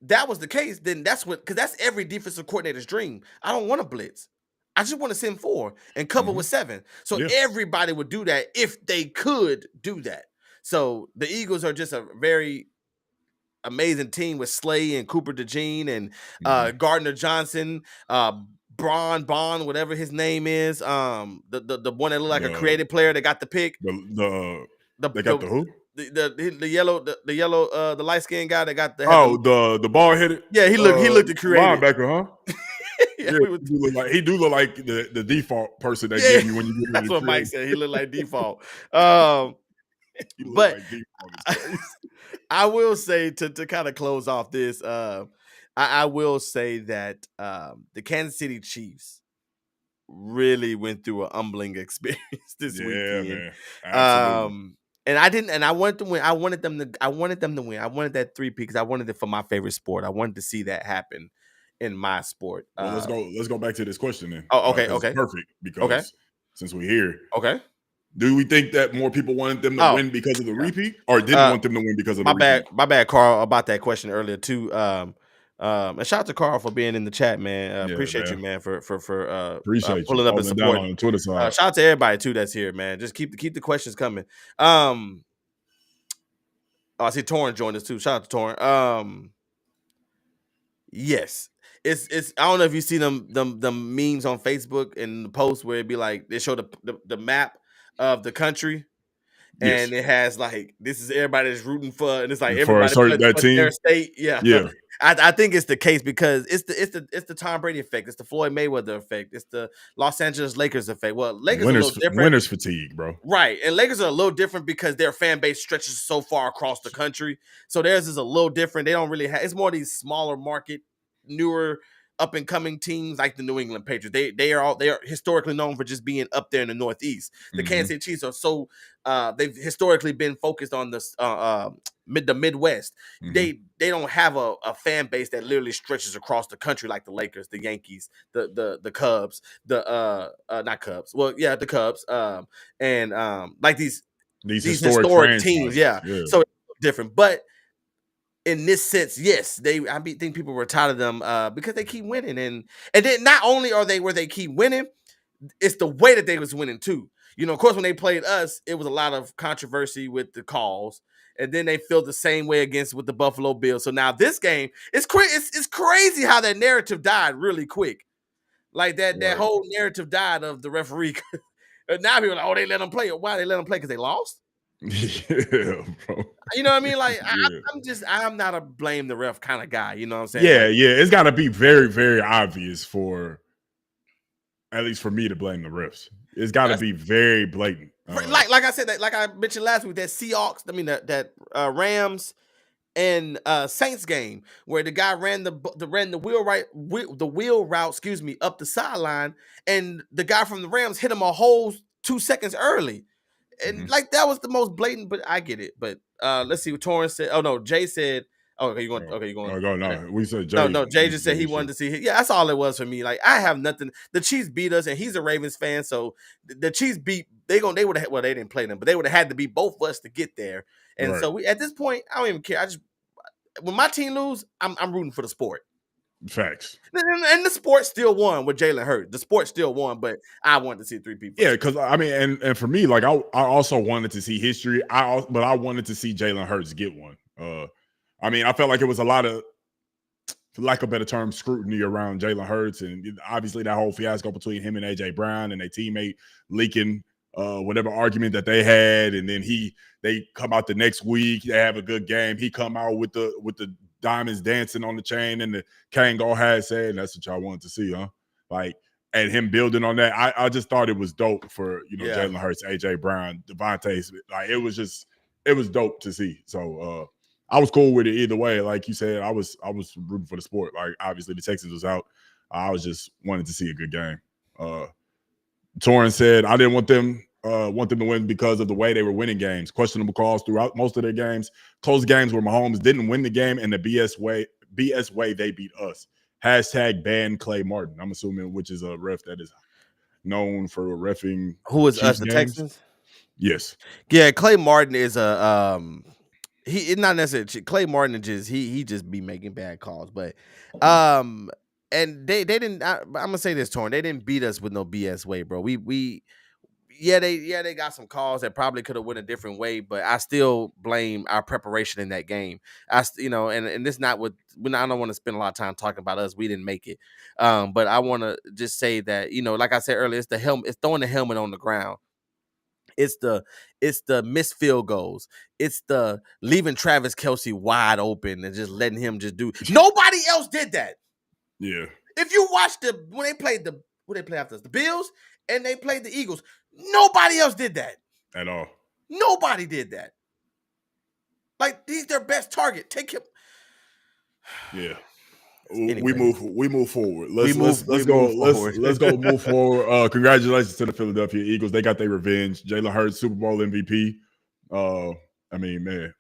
that was the case, then that's what because that's every defensive coordinator's dream. I don't want to blitz. I just want to send 4 and cover Mhm. with 7. So Yeah. everybody would do that if they could do that. So the Eagles are just a very amazing team with Slay and Cooper DeJean and Mhm. Gardner Johnson, Braun Bond, whatever his name is. The one that looked like a The creative player that got the pick. the The they got the the who? the yellow the light skinned guy that got the had Oh, the the ball headed yeah he looked creative. linebacker, huh? Yeah, Yeah, we was, he do look like the default person they yeah, give you when you get that's ready to what Mike create. said. He looked like default. Um, He look but like default is I, crazy. I will say to kind of close off this, I will say that the Kansas City Chiefs really went through a humbling experience this Yeah, weekend. man. Absolutely. Um, and I didn't, and I wanted to win. I wanted them to win. I wanted that 3 because I wanted it for my favorite sport. I wanted to see that happen in my sport. Well, let's go back to this question then, Oh, okay, because it's okay, perfect. okay, Because since we're here, okay. do we think that more people wanted them to Oh, win because of the repeat, or didn't uh, want them to win because of the repeat? my bad, Carl, about that question earlier too. And shout out to Carl for being in the chat, man. Yeah, Appreciate you, man. man, for Appreciate you pulling up and holding down on supporting. the Twitter side. Shout out to everybody too that's here, man. Just keep the questions coming. I see Torrin joined us too. Shout out to Torrin. Yes. It's I don't know if you see them memes on Facebook and the posts where it'd be like they show the map of the country Yes, and it has like this is everybody that's rooting for and it's like for a everybody certain that but their team. state. Yeah. Yeah, I think it's the case because it's the Tom Brady effect, it's the Floyd Mayweather effect, it's the Los Angeles Lakers effect. Well, Lakers are a little different. winners fatigue, bro. Right. And Lakers are a little different because their fan base stretches so far across the country. So theirs is a little different. They don't really have it's more these smaller market, newer, up and coming teams like the New England Patriots. They are historically known for just being up there in the Northeast. The Kansas Hmm. City Chiefs are so they've historically been focused on the Midwest. Hmm. They don't have a fan base that literally stretches across the country like the Lakers, the Yankees, the Cubs, the not Cubs. Well, yeah, the Cubs. And like These these historic historic teams, franchises. yeah. Yeah. So it's different, but in this sense, yes, think people were tired of them because they keep winning, and then not only are they where they keep winning, it's the way that they was winning too. You know, of course, when they played us, it was a lot of controversy with the calls, and then they feel the same way against with the Buffalo Bills. So now this game, it's crazy how that narrative died really quick. Like that Right. whole narrative died of the referee. And now people are like, oh, they let them play. Why they let them play? Because they lost. Yeah, bro. You know what I mean? Like Yeah. I'm not a blame the ref kind of guy. You know what I'm saying? Yeah, Like yeah. It's gotta be very, very obvious for at least for me to blame the refs. It's gotta that's be very blatant. like I said that like I mentioned last week that Seahawks. I mean that Rams and Saints game where the guy ran the wheel route, excuse me, up the sideline, and the guy from the Rams hit him a whole 2 seconds early. And Mhm. like that was the most blatant, but I get it. But let's see what Torrance said. Oh no, Jay said, oh, okay, you're going. Go Okay. no. We said No, Jay. no, Jay just said he wanted to see. Yeah, that's all it was for me. Like I have nothing. The Chiefs beat us, and he's a Ravens fan, so the Chiefs beat. They would have. Well, they didn't play them, but they would have had to beat both of us to get there. And Right. so we at this point, I don't even care. I just when my team lose, I'm rooting for the sport. Facts. And the sport still won with Jalen Hurts. The sport still won, but I wanted to see 3 people. Yeah, because I mean, and for me, like I also wanted to see history. But I wanted to see Jalen Hurts get one. I mean, I felt like it was a lot of, for lack of a better term, scrutiny around Jalen Hurts, and obviously that whole fiasco between him and AJ Brown and their teammate leaking whatever argument that they had, and then they come out the next week, they have a good game. He come out with the diamonds dancing on the chain and the Kango hat saying, "That's what y'all wanted to see, huh?" Like, and him building on that, I just thought it was dope for Yeah. Jalen Hurts, AJ Brown, Devontae Smith. Like it was dope to see. So I was cool with it either way. Like you said, I was rooting for the sport. Like obviously the Texans was out. I was just wanted to see a good game. Torrance said I didn't want them to win because of the way they were winning games. Questionable calls throughout most of their games. Close games where Mahomes didn't win the game and the BS way they beat us. Hashtag ban Clay Martin. I'm assuming, which is a ref that is known for reffing Who is us, Chiefs the games. Texans? Yes. Yeah, Clay Martin is a he not necessarily Clay Martin is just he just be making bad calls, but and they didn't. I'm gonna say this, Torn. They didn't beat us with no BS way, bro. We they got some calls that probably could have went a different way, but I still blame our preparation in that game. And this not what I don't want to spend a lot of time talking about us. We didn't make it, but I want to just say that like I said earlier, it's the helmet. It's throwing the helmet on the ground. It's the missed field goals. It's the leaving Travis Kelce wide open and just letting him just do. Nobody else did that. Yeah. If you watch when they played who they play after us, the Bills, and they played the Eagles, nobody else did that. At all. Nobody did that. Like he's their best target. Take him. Yeah. Anyway. We move forward. Let's go move forward. Congratulations to the Philadelphia Eagles. They got their revenge. Jalen Hurts, Super Bowl MVP. I mean, man.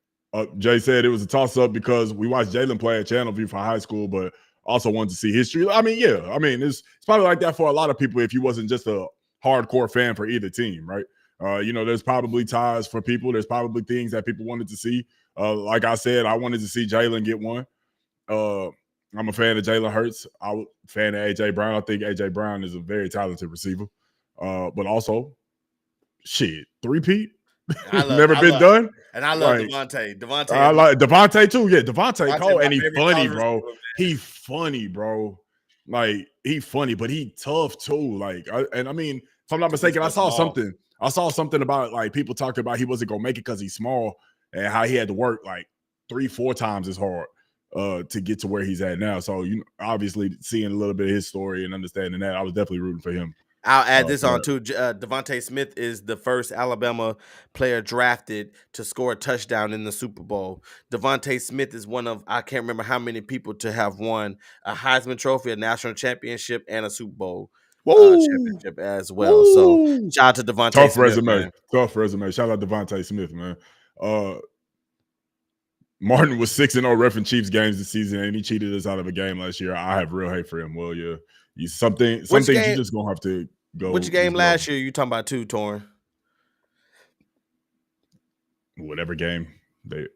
Jay said it was a toss-up because we watched Jalen play at Channelview for high school, but also wanted to see history. I mean, yeah. I mean, it's probably like that for a lot of people if you wasn't just a hardcore fan for either team, right? There's probably ties for people. There's probably things that people wanted to see. Like I said, I wanted to see Jalen get one. I'm a fan of Jalen Hurts. I'm a fan of AJ Brown. I think AJ Brown is a very talented receiver. But also, shit, three-peat. Never been done. And I love Devontae. I like Devontae too. Yeah, Devontae Cole, and he funny, bro. Receiver, he funny, bro. Like he funny, but he tough too. Like, I mean, if I'm not mistaken, I saw something about like people talking about he wasn't gonna make it because he's small and how he had to work like 3-4 times as hard to get to where he's at now. So obviously seeing a little bit of his story and understanding that, I was definitely rooting for him. I'll add this on too. Devontae Smith is the first Alabama player drafted to score a touchdown in the Super Bowl. Devontae Smith is one of, I can't remember how many people to have won a Heisman Trophy, a national championship, and a Super Bowl championship as well. Woo! So shout out to Devontae Tough Smith. Resume. Man. Tough resume. Shout out to Devontae Smith, man. Martin was 6-0 reffing Chiefs games this season, and he cheated us out of a game last year. I have real hate for him. Well, yeah, some things you just gonna have to go. Which game last year you talking about too, Torn? Whatever game they.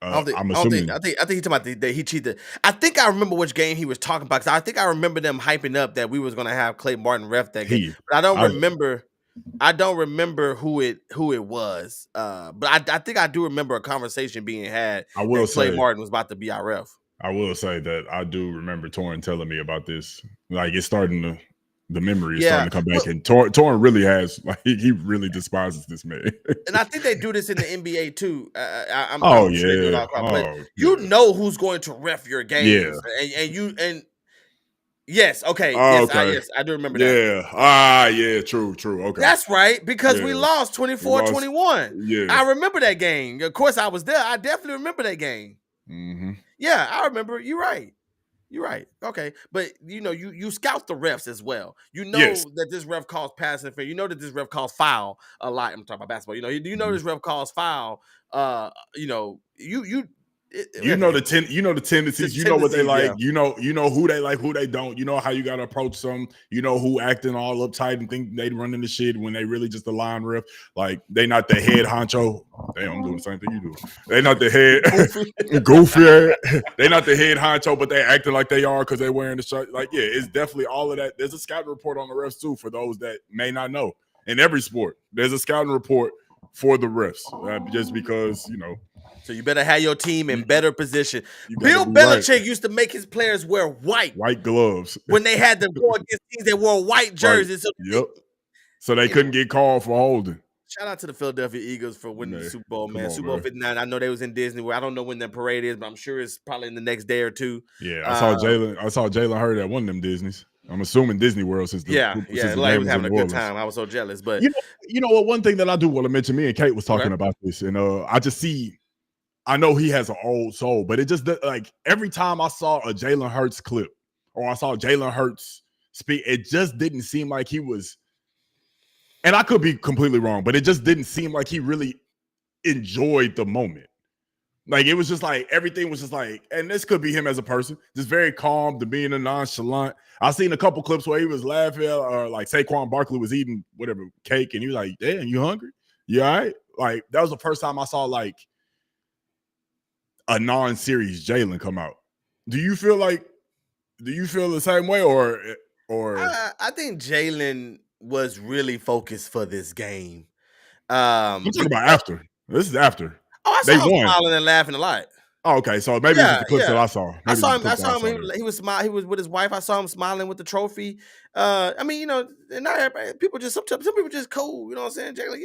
I'm assuming. I think he talking about that he cheated. I think I remember which game he was talking about because I think I remember them hyping up that we was gonna have Clay Martin ref that game, but I don't remember. I don't remember who it was, but I think I do remember a conversation being had I will that Clay say, Martin was about to be our ref. that I do remember Torrin telling me about this. Like it's starting to, the memory is Yeah, starting to come back, well, and Torrin really has like he really despises this man. and I think they do this in the NBA too. Oh I'm sure they do it all yeah, across, but oh you yeah, know who's going to ref your yeah. games, and yes, okay, Oh, okay, yes, I do remember that. yeah. Yeah. True. Okay, That's right, because we yeah. lost We 24 lost. 21. Yeah. I remember that game. Of course, I was there. I definitely remember that game. Hmm. Yeah, I remember. You're right. You're right. Okay, but you scout the refs as well. You Yes. know that this ref calls pass interference. You know that this ref calls foul a lot. I'm talking about basketball. Do you know Mhm. this ref calls foul? You know Okay, the you know the tendencies. the You know what they tendencies. like. Yeah, You know who they like, who they don't. You know how you gotta approach them. You know who acting all uptight and think they running the shit when they really just a line ref. Like they not the head honcho. Damn, I'm doing the same thing you do. They not the goofy. head goofy. They not the head honcho, but they acting like they are because they wearing the shirt. Like yeah, it's definitely all of that. There's a scouting report on the refs too for those that may not know. In every sport, there's a scouting report for the refs, just because So you better have your team in you, better position. you got to Bill be right. Belichick used to make his players wear white White gloves. when they had to go against teams that wore white Right. jerseys. So Yep. So they couldn't get called for holding. shout out to the Philadelphia Eagles for winning the Man, Super Bowl, come man. on, Super Bowl man. 59. I know they was in Disney. I don't know when the parade is, but I'm sure it's probably in the next day or two. Yeah, Uh, I saw Jalen Hurd at one of them Disneys. I'm assuming Disney World since yeah, since the like he game was was in having a New good Orleans. time. I was so jealous, but You know, what? One thing that I do want to mention, me and Kate was talking okay. about this, and I just see. I know he has an old soul, but it just like every time I saw a Jalen Hurts clip or I saw Jalen Hurts speak, it just didn't seem like he was. And I could be completely wrong, but it just didn't seem like he really enjoyed the moment. Like it was just like everything was just like, and this could be him as a person, just very calm, demeanor, nonchalant. I've seen a couple clips where he was laughing, or like Saquon Barkley was eating whatever cake, and he was like, "Damn, you hungry? You all right?" Like that was the first time I saw like a non-serious Jalen come out. Do you feel the same way, or I think Jalen was really focused for this game. I'm talking about Because after? This is after I they saw him won. smiling and laughing a lot. Oh, okay, so maybe it's just Yeah, the clips that yeah. I saw. I Maybe it's saw just him. the I clips that I saw him. saw there. He was smile. He was with his wife. I saw him smiling with the trophy. I mean, not everybody, people just some people just cool. You know what I'm saying? Jalen, he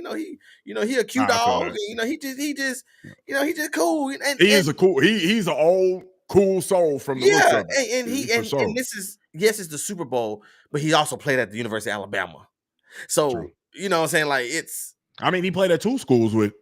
a cute I feel dog. that. And, he just cool. He is a cool. He's an old cool soul from the looks Yeah, of it, for and sure. this is yes, it's the Super Bowl, but he also played at the University of Alabama. True. So you know what I'm saying? Like it's, I mean, he played at two schools with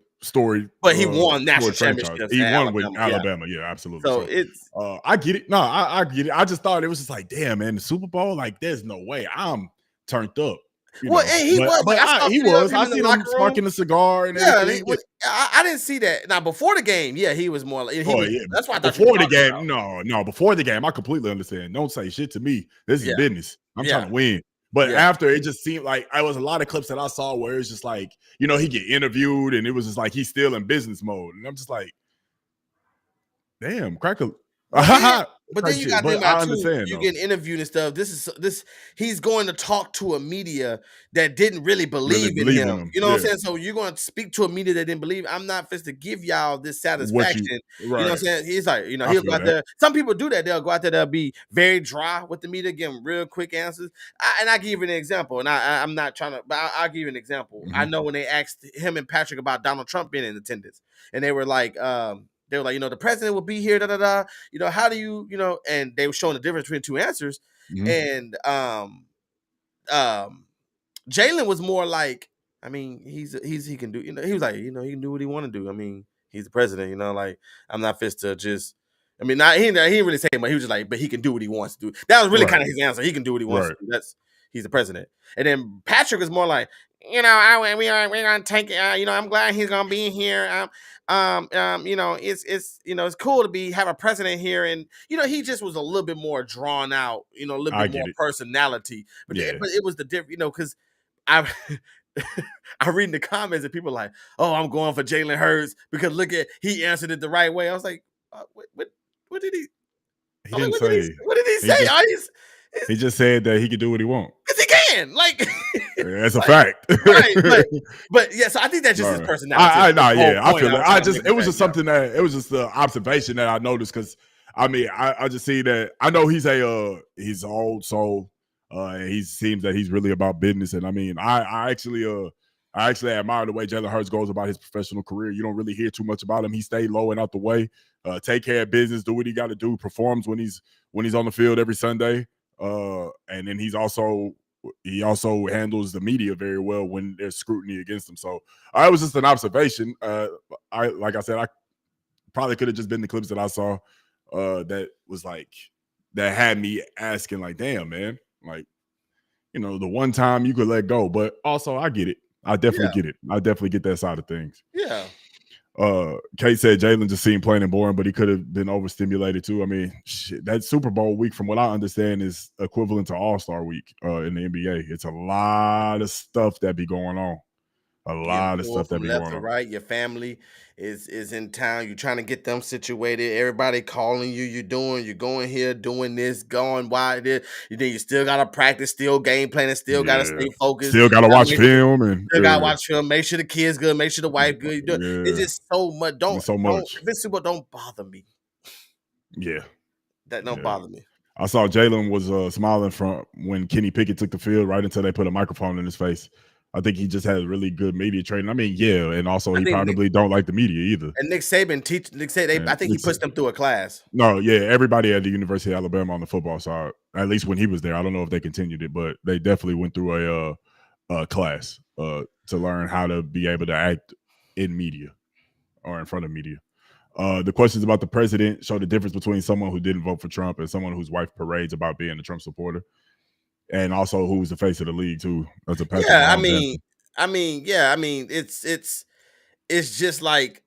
but he won story national franchise. championships He at won with Alabama. Yeah. Alabama. Yeah, absolutely. So So it's I get it. No, I get it. I just thought it was just like, damn, man, the Super Bowl. Like, there's no way I'm turned up. well, and he was. But I saw a he video of was. him I in the seen him locker room. sparking a cigar and Yeah, and everything. Yeah. I didn't see that. Now before the game, yeah, he was more like he Oh was. yeah. That's what I thought you were Before the talking game, about. no. Before the game, I completely understand. Don't say shit to me. This is Yeah, business. I'm trying yeah, to win. But yeah. after, it just seemed like I was a lot of clips that I saw where it's just like, he get interviewed and it was just like he's still in business mode, and I'm just like, damn, cracker, But then, but then type you shit. got to think But I about too. understand You though. getting interviewed and stuff. This he's going to talk to a media that didn't really Really believe in believe in him. him. You know what I'm Yeah. saying? So you're going to speak to a media that didn't believe. I'm not fit to give y'all this What you satisfaction. You know what right. I'm saying? He's like, I he'll go feel out that. there. Some people do that. They'll go out there. They'll be very dry with the media, give them real quick answers. And I give you an example. And I'm not trying to, but I'll give you an example. I Mhm. know when they asked him and Patrick about Donald Trump being in attendance, and they were like, the president will be here, da da da. How do and they were showing the difference between two answers. Mhm. And um Jalen was more like, I mean, he can do, he was like, he can do what he want to do. I mean, he's the president, like I'm not fit to just, I mean, not he didn't really say it, but he was just like, but he can do what he wants to do. That was really Right. kind of his answer. He can do what he wants to Right. do. He's the president. And then Patrick was more like, we're gonna take it. I'm glad he's gonna be here. It's cool to have a president here, and he just was a little bit more drawn out, a little I bit more get it. personality. But Yeah. but it was the different, because I I read in the comments and people like, oh, I'm going for Jalen Hurts because look at he answered it the right way. I was like, what did he? He I'm like, didn't say. what did he He say? just He just said that he could do what he want. Because he can. Like, That's a like, fact. right. But yeah, so I think that's just his Right. personality. That's the whole Yeah, I point feel I it. was trying to make It with was that. just Yeah. something that it was just the observation that I noticed because I just see that I know he's old soul. He seems that he's really about business, and I actually admire the way Jalen Hurts goes about his professional career. You don't really hear too much about him. He stayed low and out the way, take care of business, do what he got to do, performs when he's on the field every Sunday, and then he also handles the media very well when there's scrutiny against him. So it was just an observation. Like I said, I probably could have just been the clips that I saw that was like that had me asking, like, damn, man, like, the one time you could let go. But also I get it. I definitely Yeah. get it. I definitely get that side of things. Yeah. Kate said Jalen just seemed plain and boring, but he could have been overstimulated too. I mean, shit, that Super Bowl week, from what I understand, is equivalent to All-Star week in the NBA. It's a lot of stuff that be going on. A Getting lot of pulled stuff that from be left going to on. right. Your family is in town. You're trying to get them situated. Everybody calling you. You're going here, doing this, going wide there. Then you still gotta practice, still game planning, still gotta Yeah. stay focused. Still gotta Gotta watch make sure, film and still gotta watch film. Make sure the kids good. Make sure the wife good. It's yeah. just so much. It's so Don't much. if it's Super Bowl, don't bother me. Yeah. That don't Yeah. bother me. I saw Jalen was smiling from when Kenny Pickett took the field right until they put a microphone in his face. I think he just had really good media training. I mean, yeah, and also I he think probably don't like the media either. Nick Saban Nick Saban. I And think he puts them through a class. no, yeah, everybody at the University of Alabama on the football side, at least when he was there. I don't know if they continued it, but they definitely went through a class to learn how to be able to act in media or in front of media. The questions about the president show the difference between someone who didn't vote for Trump and someone whose wife parades about being a Trump supporter, and also who's the face of the league too. That's a Patrick Yeah, Mahomes anthem. it's just like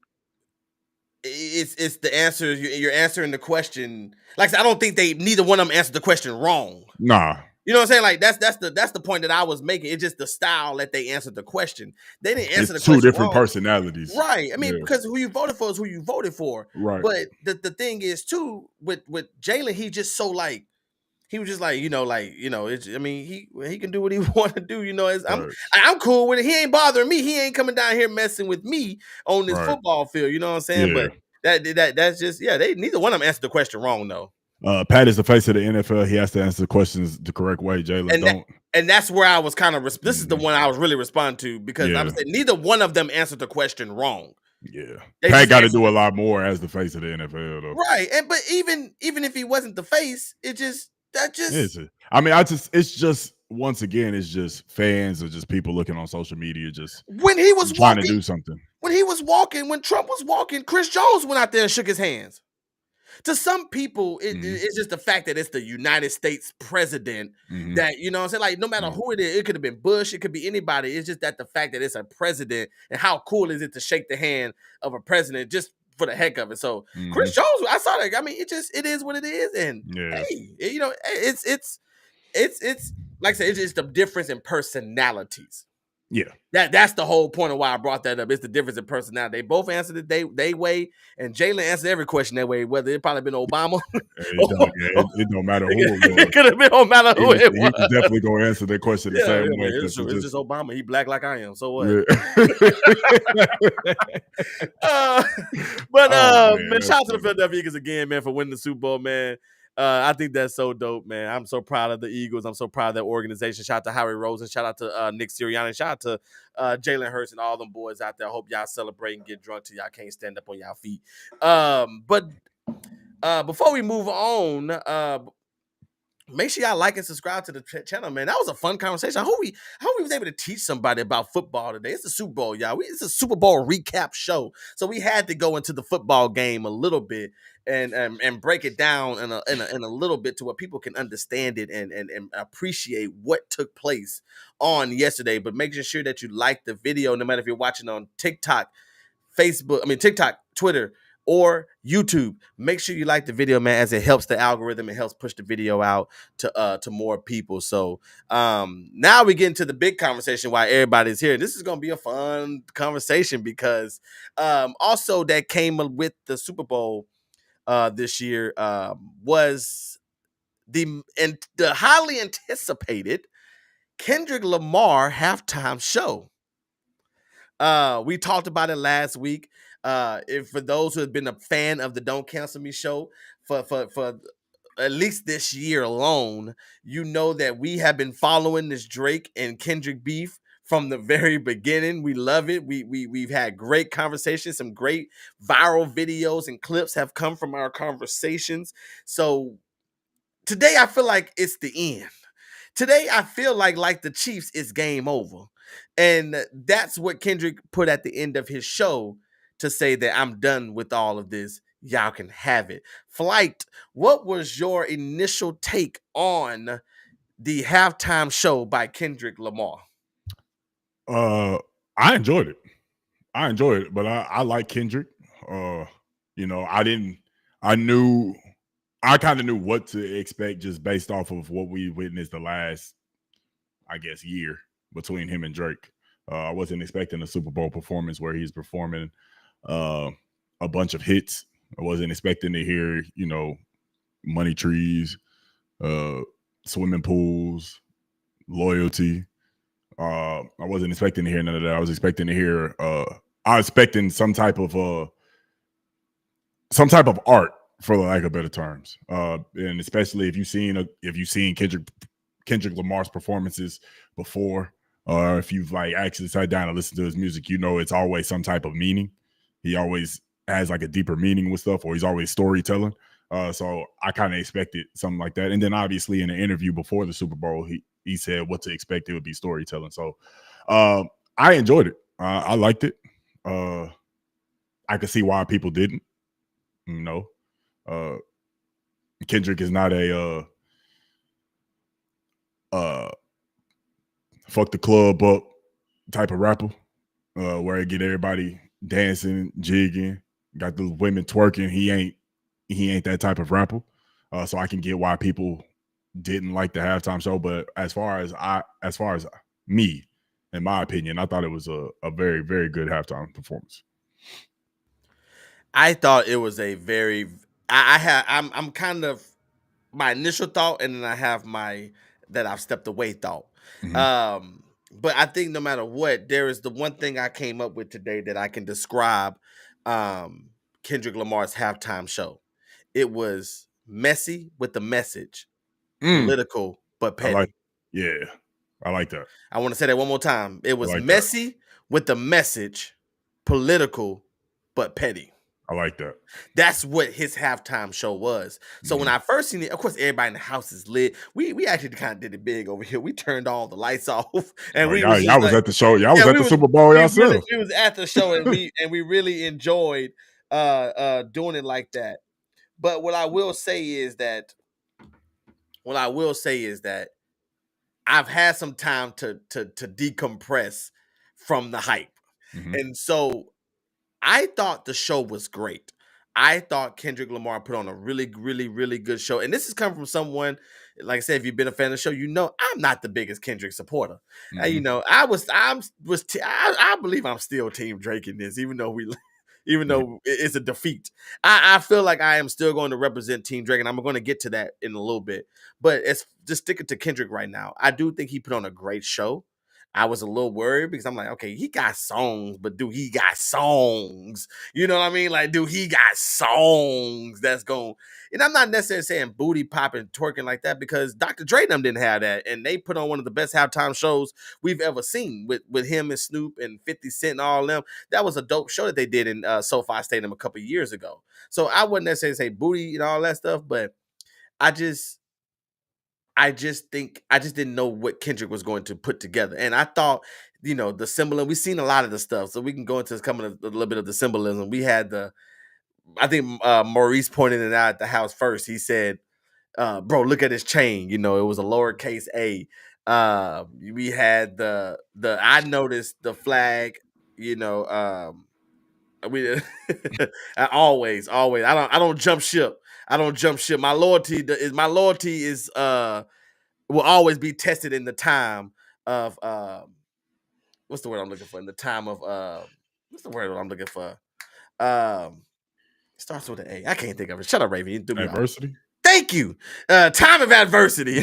it's the answer. You're answering the question. Like I said, I don't think neither one of them answered the question wrong. Nah, You know what I'm saying? Like that's the point that I was making. It's just the style that they answered the question. They didn't answer the it's two question different wrong. personalities. Right. I mean, Yeah, because who you voted for is who you voted for. right. But the thing is too with Jalen, he just so like he was just like it's, I mean he can do what he want to do. Facts. I'm cool with it. He ain't bothering me. He ain't coming down here messing with me on this Right. football field. You know what I'm saying? Yeah. But that's just they neither one of them answered the question wrong though. Pat is the face of the NFL. He has to answer the questions the correct way. Jalen And that, don't. and that's where I was kind of this is the Mhm. one I was really responding to because I Yeah, was saying neither one of them answered the question wrong. yeah. They Pat just got to answered do a lot more as the face of the NFL, though. right. And but even if he wasn't the face, Is it? I mean, it's just once again, it's just fans or just people looking on social media, just when he was trying to walking do something. when Trump was walking, Chris Jones went out there and shook his hands. To some people, Mhm, it's just the fact that it's the United States president mhm, that, you know what I'm saying? Like, no matter mhm, who it is, it could have been Bush, it could be anybody. It's just that the fact that it's a president and how cool is it to shake the hand of a president just for the heck of it. So Chris mhm. Jones, I saw that. I mean, it is what it is. And Yeah, hey, it's like I said, it's just the difference in personalities. yeah. That's the whole point of why I brought that up. It's the difference in personality. They both answered it they way, and Jalen answered every question that way. Whether it probably been Obama, It don't. Yeah, it don't matter who it it was. could have been no matter who it He was was. definitely going to answer that question the Yeah, same yeah, way man, it's because true. it It's just. just Obama. He black like I am. So what? Yeah. Uh, but Oh man, man, that's shout out to the funny. Philadelphia Eagles again, man, for winning the Super Bowl, man. I think that's so dope, man. I'm so proud of the Eagles. I'm so proud of that organization. Shout out to Howie Rosen. Shout out to Nick Sirianni. Shout out to Jalen Hurts and all them boys out there. I hope y'all celebrate and get drunk till y'all can't stand up on y'all feet. But before we move on, make sure y'all like and subscribe to the channel, man. That was a fun conversation. I hope we was able to teach somebody about football today. It's the Super Bowl, y'all. It's a Super Bowl recap show, so we had to go into the football game a little bit and break it down in a little bit to where people can understand it and appreciate what took place on yesterday. But making sure that you like the video, no matter if you're watching on TikTok, TikTok, Twitter, or YouTube. Make sure you like the video, man, as it helps the algorithm. It helps push the video out to more people. So now we get into the big conversation while everybody's here. This is gonna be a fun conversation because also that came with the Super Bowl this year was the highly anticipated Kendrick Lamar halftime show. We talked about it last week. If for those who have been a fan of the Don't Cancel Me show for at least this year alone, you know that we have been following this Drake and Kendrick beef from the very beginning. We love it. We've had great conversations. Some great viral videos and clips have come from our conversations. So today I feel like it's the end. Today I feel like the Chiefs, it's game over. And that's what Kendrick put at the end of his show to say that I'm done with all of this. Y'all can have it. Flight, what was your initial take on the halftime show by Kendrick Lamar? I enjoyed it. I enjoyed it, but I like Kendrick. You know, I kind of knew what to expect just based off of what we witnessed the last, I guess, year between him and Drake. I wasn't expecting a Super Bowl performance where he's performing uh, a bunch of hits. I wasn't expecting to hear, you know, money trees, uh, swimming pools, loyalty. I wasn't expecting to hear none of that. I was expecting to hear. I was expecting some type of art, for lack of better terms. And especially if you've seen Kendrick Lamar's performances before, or if you've like actually sat down and listened to his music, you know it's always some type of meaning. He always has like a deeper meaning with stuff, or he's always storytelling. So I kind of expected something like that. And then obviously in the interview before the Super Bowl, he said what to expect. It would be storytelling. So I enjoyed it. I liked it. I could see why people didn't. You know, Kendrick is not a fuck the club up type of rapper, where it get everybody dancing, jigging, got the women twerking. He ain't that type of rapper. So I can get why people didn't like the halftime show. But as far as me, in my opinion, I thought it was a very, very good halftime performance. I thought it was a very I'm kind of my initial thought, and then I have my that I've stepped away thought. Mhm. But I think no matter what, there is the one thing I came up with today that I can describe um Kendrick Lamar's halftime show. It was messy with the message, Mm, political but I like, petty. yeah, I like that. I want to say that one more time. It I was like that. messy with the message, political but petty. I like that. That's what his halftime show was. So when Mhm. I first seen it, of course, everybody in the house is lit. We actually kind of did it big over here. We turned all the lights off, and Oh, we was y'all just was like, at the show. Y'all yeah, was at the Super Bowl yourself. we was at the show, and we really enjoyed doing it like that. But what I will say is that I've had some time to decompress from the hype, Mhm. and so I thought the show was great. I thought Kendrick Lamar put on a really, really, really good show. And this has come from someone, like I said, if you've been a fan of the show, you know I'm not the biggest Kendrick supporter. You Mhm. know, I believe I'm still Team Drake in this, even though even Yeah. though it's a defeat. I feel like I am still going to represent Team Drake, and I'm going to get to that in a little bit. But it's just sticking to Kendrick right now. I do think he put on a great show. I was a little worried because I'm like, okay, he got songs, but do he got songs? You know what I mean? Like, do he got songs that's going? And I'm not necessarily saying booty popping, twerking like that because Dr. Dre and them didn't have that, and they put on one of the best halftime shows we've ever seen with him and Snoop and 50 Cent and all of them. That was a dope show that they did in SoFi Stadium a couple years ago. So I wouldn't necessarily say booty and all that stuff, but I just I just didn't know what Kendrick was going to put together. And I thought, you know, the symbolism, we've seen a lot of the stuff. So we can go into coming a little bit of the symbolism. We had I think Maurice pointed it out at the house first. He said, bro, look at his chain. You know, it was a lowercase a. We had I noticed the flag, you know, we always. I don't jump ship. I don't jump ship. My loyalty is will always be tested in the time of what's the word I'm looking for? In the time of what's the word I'm looking for? It starts with an A. I can't think of it. Shut up, Raven. You threw me off. Adversity. Thank you. Time of adversity.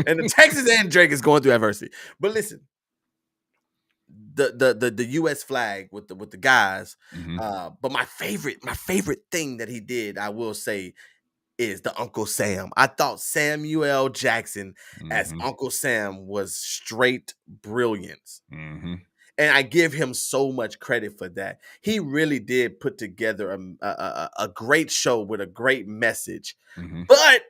And the Texas and Drake is going through adversity. But listen, the US flag with the guys. Mhm. But my favorite thing that he did, I will say, is the Uncle Sam. I thought Samuel Jackson as Mhm. Uncle Sam was straight brilliance. Mhm. And I give him so much credit for that. He really did put together a great show with a great message. Mhm. But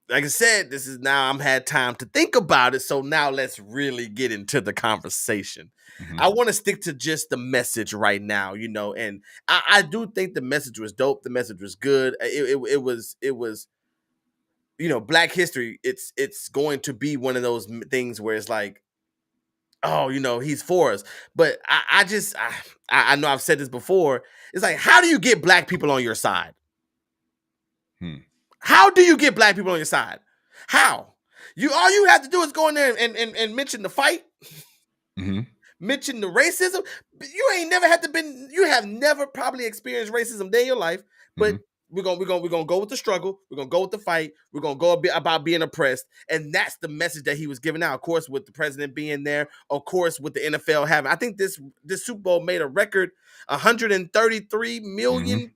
like I said, this is now I'm had time to think about it. So now let's really get into the conversation. Mhm. I want to stick to just the message right now, and I do think the message was dope. The message was good. It was Black history. It's going to be one of those things where it's like, oh, he's for us. But I know I've said this before. It's like, how do you get Black people on your side? Hmm. How do you get Black people on your side? How? All you have to do is go in there and mention the fight, Mhm. mention the racism. You have never probably experienced racism day in your life, but Mhm. we're gonna go with the struggle, we're gonna go with the fight, we're gonna go a bit about being oppressed, and that's the message that he was giving out. Of course, with the president being there, of course, with the NFL having, I think this Super Bowl made a record 133 Mhm. million,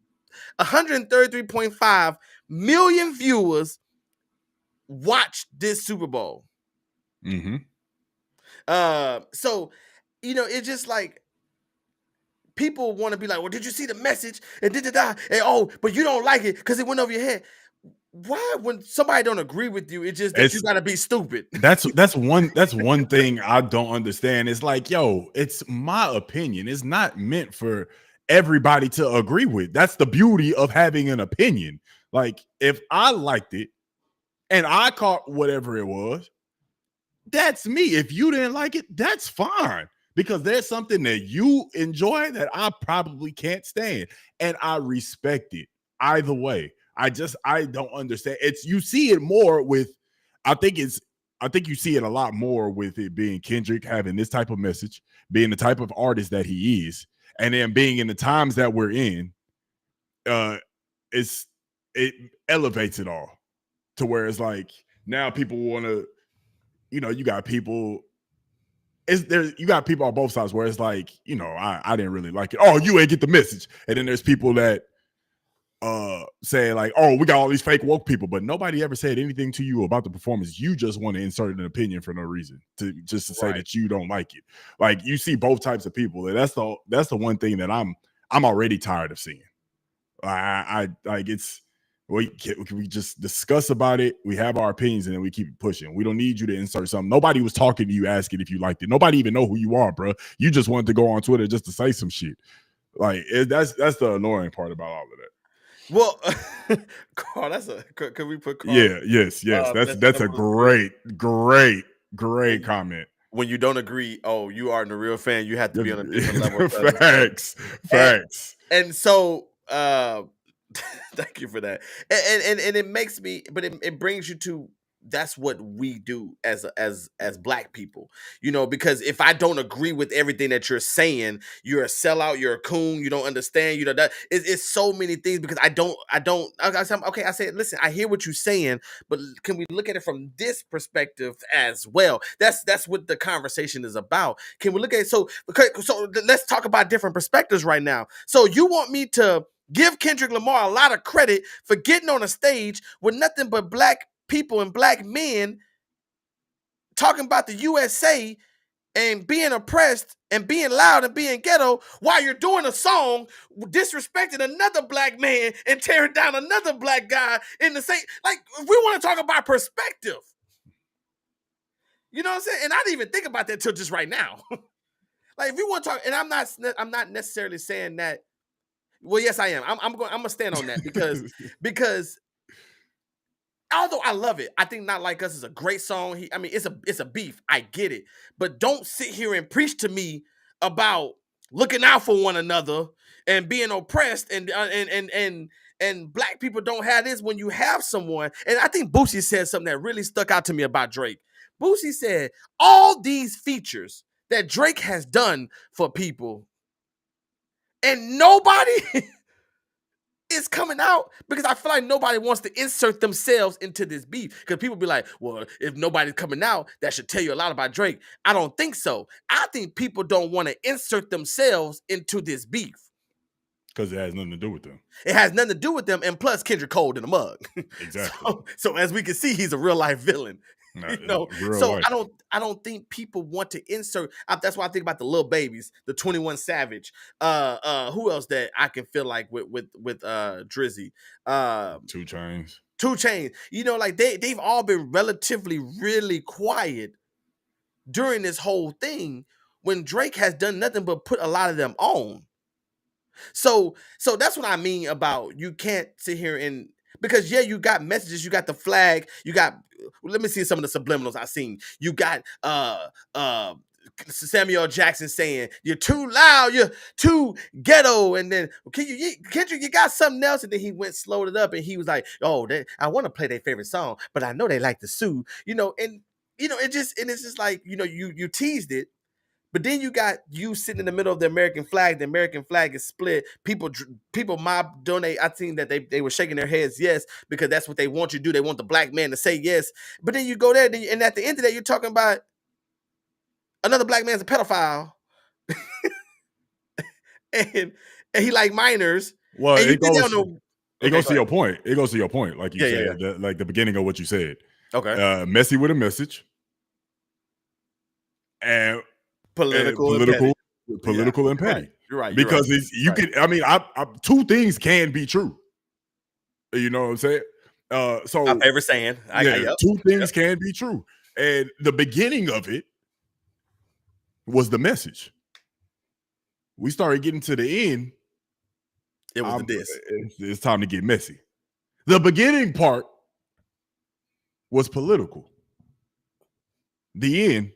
133.5 million viewers watched this Super Bowl. Mhm. So it's just like people want to be like, well, did you see the message? And did it die? And but you don't like it because it went over your head. Why, when somebody don't agree with you, it's just that you It's gotta be stupid. that's one thing I don't understand. It's like, yo, it's my opinion. It's not meant for everybody to agree with. That's the beauty of having an opinion. Like, if I liked it and I caught whatever it was, that's me. If you didn't like it, that's fine. Because there's something that you enjoy that I probably can't stand. And I respect it either way. I don't understand. It's you see it more with I think it's I think you see it a lot more with it being Kendrick having this type of message, being the type of artist that he is, and then being in the times that we're in, uh it's it elevates it all to where it's like now people want to, you got people you got people on both sides where it's like, I didn't really like it. Oh, you ain't get the message. And then there's people that say like, oh, we got all these fake woke people, but nobody ever said anything to you about the performance. You just want to insert an opinion for no reason to say Right. that you don't like it. Like, you see both types of people. And that's the one thing that I'm already tired of seeing. I like it's we just discuss about it. We have our opinions and then we keep pushing. We don't need you to insert something. Nobody was talking to you asking if you liked it. Nobody even know who you are, bro. You just wanted to go on Twitter just to say some shit. Like, that's the annoying part about all of that. Well, Carl, could we put Carl? Yeah, yes. That's a Number three. great And comment. when you don't agree, oh, you aren't a real fan. You have to be on a different level of understanding. Facts, And facts. and so thank you for that. And it makes me, but it brings you to, that's what we do as Black people, because if I don't agree with everything that you're saying, you're a sellout, you're a coon, you don't understand, that it's so many things, because I said, listen, I hear what you're saying, but can we look at it from this perspective as well? That's what the conversation is about. Can we look at it? So let's talk about different perspectives right now. So you want me to give Kendrick Lamar a lot of credit for getting on a stage with nothing but Black people and Black men talking about the USA and being oppressed and being loud and being ghetto, while you're doing a song disrespecting another Black man and tearing down another Black guy in the same, like, we want to talk about perspective. You know what I'm saying? And I didn't even think about that till just right now. Like, if we want to talk, and I'm not necessarily saying that. Well, yes, I am. I'm gonna stand on that, because although I love it, I think "Not Like Us" is a great song. It's a beef. I get it, but don't sit here and preach to me about looking out for one another and being oppressed, and Black people don't have this when you have someone. And I think Boosie said something that really stuck out to me about Drake. Boosie said all these features that Drake has done for people, and nobody is coming out because I feel like nobody wants to insert themselves into this beef. Because people be like, well, if nobody's coming out, that should tell you a lot about Drake. I don't think so. I think people don't want to insert themselves into this beef. Because it has nothing to do with them. It has nothing to do with them, and plus Kendrick cold in the mug. Exactly. So as we can see, he's a real life villain. Real So life. I don't think people want to insert. That's why I think about the little babies, the 21 Savage. Who else that I can feel like with Drizzy? 2 Chainz. 2 Chainz. Like they've all been relatively really quiet during this whole thing when Drake has done nothing but put a lot of them on. So that's what I mean about you can't sit here and because you got messages, you got the flag, you got let me see some of the subliminals I seen. You got Samuel Jackson saying you're too loud, you're too ghetto, and then Kendrick, you got something else, and then he slowed it up, and he was like, "Oh, I want to play their favorite song, but I know they like to sue," and it's just like you teased it. But then you sitting in the middle of the American flag. The American flag is split. People mob donate. I think that they were shaking their heads yes because that's what they want you to do. They want the black man to say yes. But then you go there and at the end of that you're talking about another black man's a pedophile, and he like minors. Well, and it goes. It goes to ahead. your point. It goes to your point, like you said, like the beginning of what you said. Okay. Messy with a message, and Political and petty. You're right. Because you right. can. I mean, two things can be true. You know what I'm saying? So my favorite saying. Two things can be true, and the beginning of it was the message. We started getting to the end. It was the diss. It's time to get messy. The beginning part was political. The end,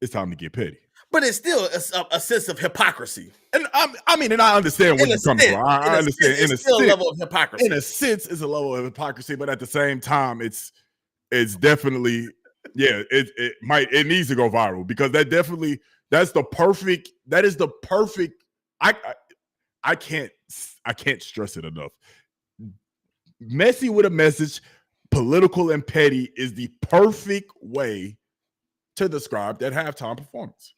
it's time to get petty. But it's still a sense of hypocrisy. And I mean, and I understand where you're coming from. I understand. In a sense, a level of hypocrisy. In a sense, it's a level of hypocrisy, but at the same time, it's definitely, it needs to go viral because that is the perfect. I can't stress it enough. Messy with a message, political and petty is the perfect way to describe that halftime performance.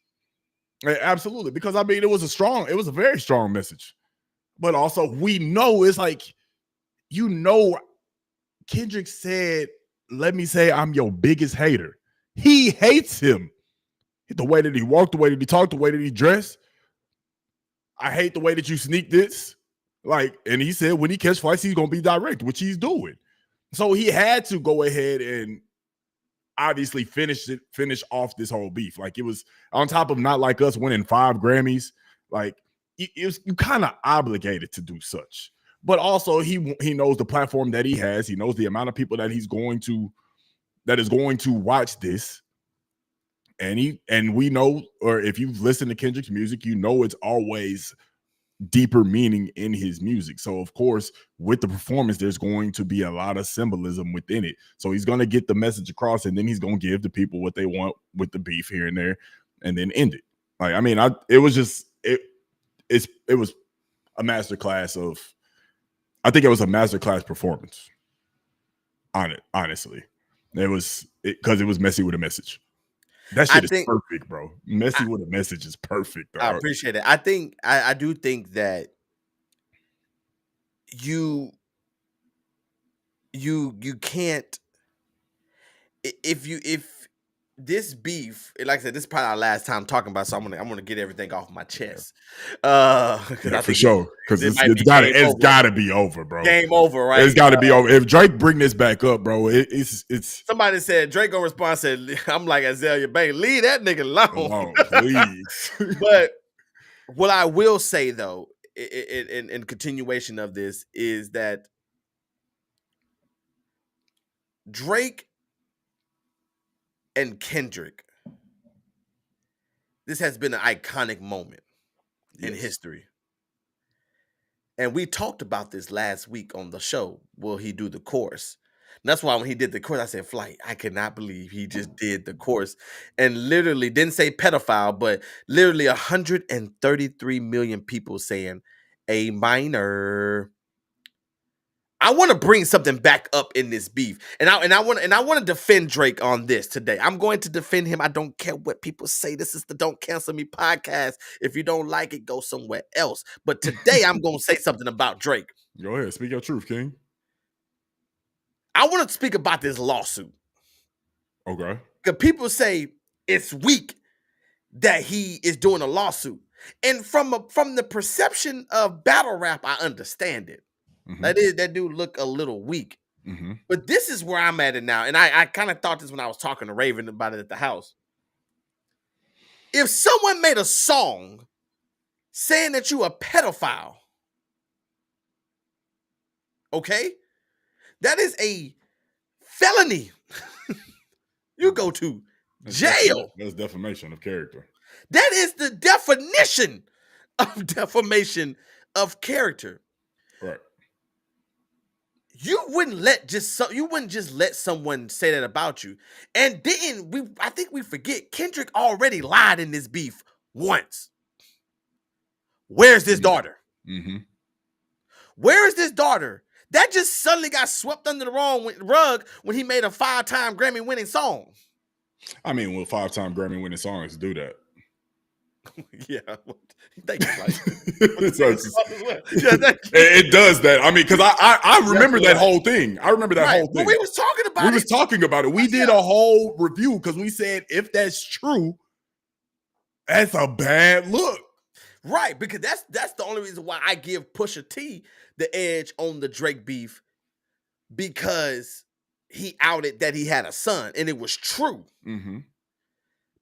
Absolutely, because I mean it was a very strong message, but also we know it's like Kendrick said, "Let me say I'm your biggest hater." He hates him. The way that he walked, the way that he talked, the way that he dressed. I hate the way that you sneak this. And he said when he catch fights, he's gonna be direct, which he's doing. So he had to go ahead and obviously finish off this whole beef. Like it was on top of Not Like Us winning 5 Grammys. Like you kind of obligated to do such. But also he knows the platform that he has. He knows the amount of people that is going to watch this. And we know, or if you've listened to Kendrick's music, you know it's always deeper meaning in his music. So of course, with the performance, there's going to be a lot of symbolism within it. So he's going to get the message across, and then he's going to give the people what they want with the beef here and there, and then end it. Like, I mean, it was a masterclass of. I think it was a masterclass performance. On it, honestly, it was because it was messy with a message. That shit is perfect, bro. Messy with a message is perfect. Dog. I appreciate it. I think I do think that you can't if this beef, like I said, this is probably our last time talking about, so I'm gonna get everything off my chest. For sure, because it's gotta be over, bro. Game over, right? It's gotta be over. If Drake bring this back up, bro, it's. Somebody said Drake gonna respond. Said I'm like Azalea Banks, leave that nigga alone, please. But what I will say though, in continuation of this, is that Drake and Kendrick, this has been an iconic moment in history. And we talked about this last week on the show. Will he do the chorus? And that's why when he did the chorus, I said, Flight, I cannot believe he just did the chorus. And literally didn't say pedophile, but literally 133 million people saying a minor. want to bring something back up in this beef, and I want to defend Drake on this today. I'm going to defend him. I don't care what people say. This is the Don't Cancel Me podcast. If you don't like it, go somewhere else. But today I'm going to say something about Drake. Go ahead, speak your truth, King. I want to speak about this lawsuit. Okay. Because people say it's weak that he is doing a lawsuit, and from the perception of battle rap, I understand it. That dude look a little weak. But this is where I'm at it now. And I kind of thought this when I was talking to Raven about it at the house. If someone made a song saying that you a pedophile, okay, that is a felony. You go to jail. That's defamation of character. That is the definition of defamation of character. Right. You wouldn't just let someone say that about you. And I think we forget Kendrick already lied in this beef once. Where's this daughter? Where is this daughter? That just suddenly got swept under the rug when he made a 5-time Grammy winning song. I mean, will 5-time Grammy winning songs do that? Yeah, thank you. It does that. I mean, because I remember that whole thing. I remember that whole thing. Well, we was talking about it. We was talking about it. We did a whole review because we said if that's true, that's a bad look. Right, because that's the only reason why I give Pusha T the edge on the Drake beef, because he outed that he had a son, and it was true.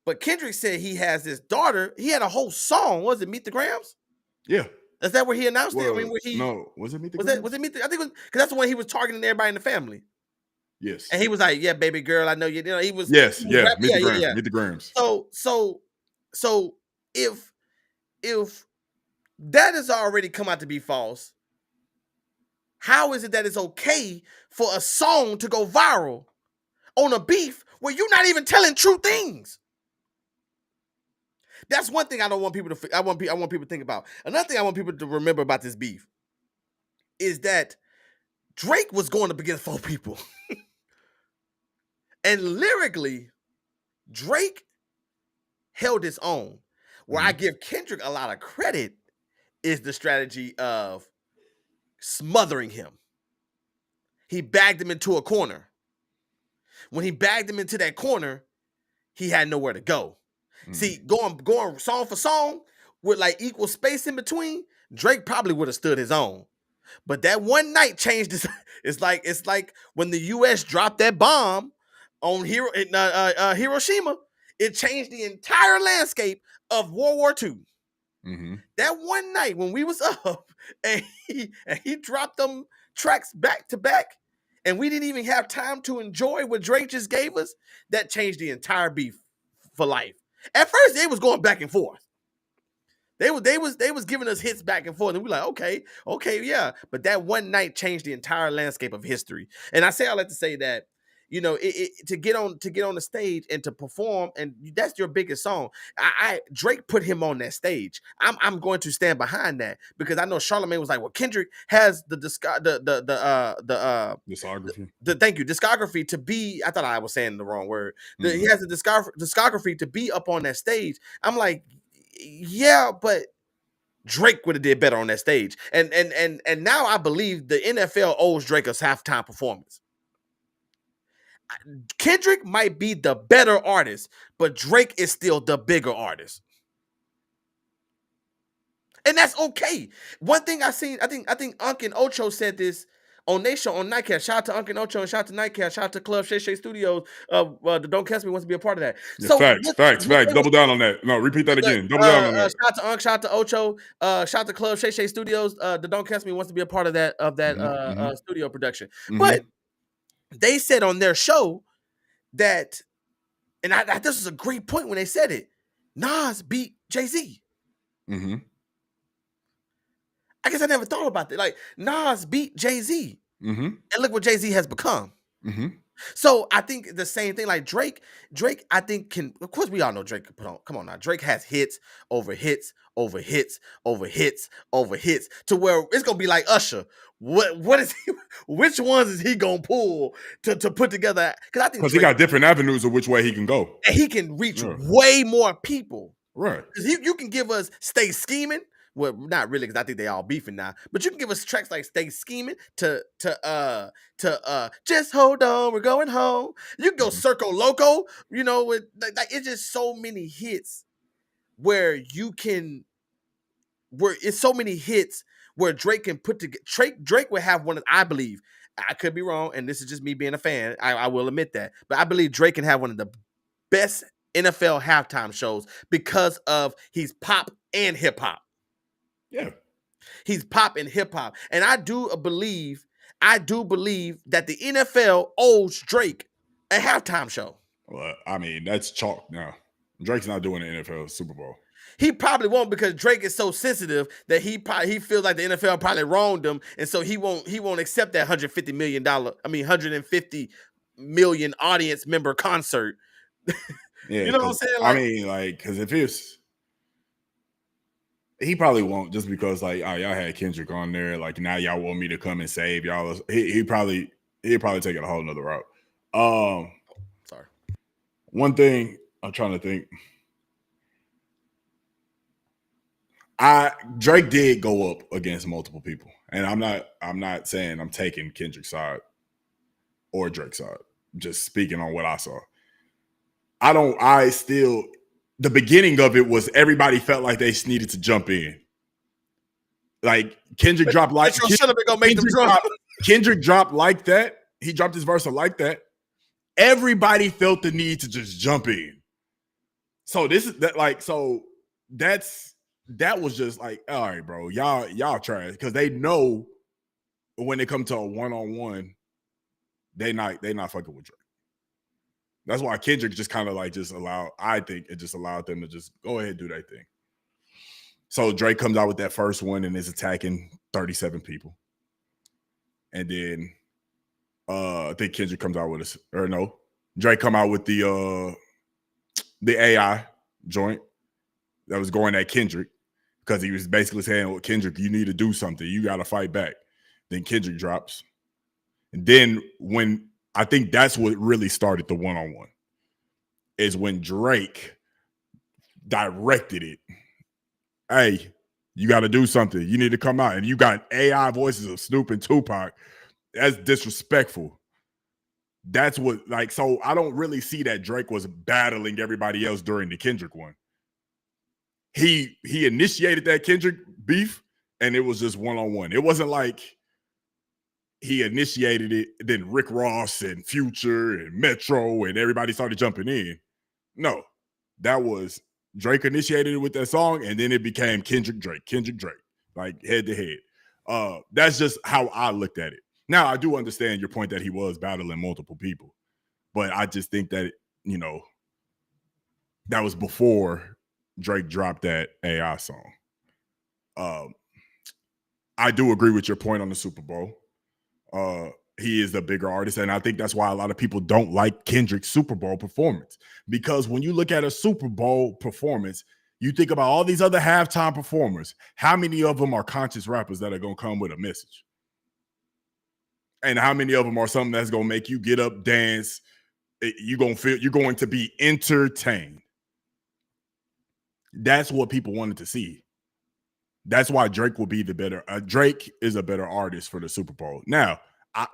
But Kendrick said he has this daughter. He had a whole song. Was it Meet the Grams? Yeah. Is that where he announced it? I mean, no, was it Meet the Grams? Was it Meet the? I think it was, because that's the one he was targeting everybody in the family. Yes. And he was like, "Yeah, baby girl, I know you." You know, he was. Yes, he was yeah, Meet the Grams. Meet the Grams. So if that has already come out to be false, how is it that it's okay for a song to go viral on a beef where you're not even telling true things? That's one thing I don't want people to. I want people to think about. Another thing I want people to remember about this beef is that Drake was going up against 4 people, and lyrically, Drake held his own. Where I give Kendrick a lot of credit is the strategy of smothering him. He bagged him into a corner. When he bagged him into that corner, he had nowhere to go. See, going song for song with like equal space in between, Drake probably would have stood his own. But that one night changed this. It's like when the U.S. dropped that bomb on Hiroshima, it changed the entire landscape of World War II. That one night when we was up and he dropped them tracks back to back, and we didn't even have time to enjoy what Drake just gave us, that changed the entire beef for life. At first, they was going back and forth. They was giving us hits back and forth, and we like, okay, yeah. But that one night changed the entire landscape of history. And I like to say that, you know, to get on the stage and to perform, and that's your biggest song. Drake put him on that stage. I'm going to stand behind that, because I know Charlamagne was like, well, Kendrick has the discography. Discography to be. I thought I was saying the wrong word. He has the discography to be up on that stage. I'm like, yeah, but Drake would have did better on that stage. And now I believe the NFL owes Drake a halftime performance. Kendrick might be the better artist, but Drake is still the bigger artist. And that's okay. One thing I seen, I think Unc and Ocho said this on their show on Nightcast. Shout out to Unc and Ocho, and shout out to Nightcast. Shout out to Club Shay Shay Studios. The Don't Cancel Me wants to be a part of that. Yeah, so facts. Double down on that. No, repeat that again. Double down on that. Shout out to Unc, shout out to Ocho, shout out to Club Shay Shay Studios. The Don't Cancel Me wants to be a part of that studio production. But they said on their show that, and I this was a great point when they said it, Nas beat Jay-Z. I guess I never thought about that. Like, Nas beat Jay-Z. And look what Jay-Z has become. So I think the same thing. Like Drake, I think can. Of course, we all know Drake can put on. Come on now, Drake has hits over hits over hits over hits over hits to where it's gonna be like Usher. What is he? Which ones is he gonna pull to put together? Because I think Because he Drake, got different avenues of which way he can go. and he can reach Yeah. way more people. Right. Because you can give us Stay Scheming. Well, not really, because I think they all beefing now. But you can give us tracks like Stay Scheming to Just Hold On, We're Going Home. You can go Circo Loco, with like it's just so many hits where where it's so many hits where Drake can put together. Drake would have one of, I believe, I could be wrong, and this is just me being a fan. I will admit that. But I believe Drake can have one of the best NFL halftime shows because of he's pop and hip hop. Yeah. He's pop and hip hop. And I do believe that the NFL owes Drake a halftime show. Well, I mean, that's chalk now. Drake's not doing the NFL Super Bowl. He probably won't because Drake is so sensitive that he feels like the NFL probably wronged him, and so he won't accept that $150 million audience member concert. Yeah, you know what I'm saying? I mean, like, because if it's, he probably won't, just because like, oh, y'all had Kendrick on there, like now y'all want me to come and save y'all. He'd probably take it a whole nother route. Sorry. One thing I'm trying to think. Drake did go up against multiple people, and I'm not saying I'm taking Kendrick's side or Drake's side. Just speaking on what I saw. The beginning of it was everybody felt like they needed to jump in. Like Kendrick dropped like Kendrick dropped like that. He dropped his verse like that. Everybody felt the need to just jump in. So that was just like, all right, bro, y'all trash, because they know when they come to a one-on-one, they not fucking with Drake. That's why Kendrick just kind of like I think it just allowed them to just go ahead and do their thing. So Drake comes out with that first one and is attacking 37 people. And then I think Kendrick comes out with Drake come out with the AI joint that was going at Kendrick, because he was basically saying, well, Kendrick, you need to do something. You got to fight back. Then Kendrick drops. And then when I think that's what really started the one-on-one, is when Drake directed it. Hey, you got to do something. You need to come out. And you got AI voices of Snoop and Tupac. That's disrespectful. That's what, like, so I don't really see that Drake was battling everybody else during the Kendrick one. He initiated that Kendrick beef, and it was just one-on-one. It wasn't like he initiated it, then Rick Ross and Future and Metro and everybody started jumping in. No, that was Drake initiated it with that song, and then it became Kendrick Drake, like head to head. That's just how I looked at it. Now, I do understand your point that he was battling multiple people, but I just think that, that was before Drake dropped that AI song. I do agree with your point on the Super Bowl. He is the bigger artist, and I think that's why a lot of people don't like Kendrick's Super Bowl performance, because when you look at a Super Bowl performance, you think about all these other halftime performers. How many of them are conscious rappers that are going to come with a message? And how many of them are something that's going to make you get up, dance? You're going to be entertained. That's what people wanted to see. That's why Drake will be the better. Drake is a better artist for the Super Bowl. Now,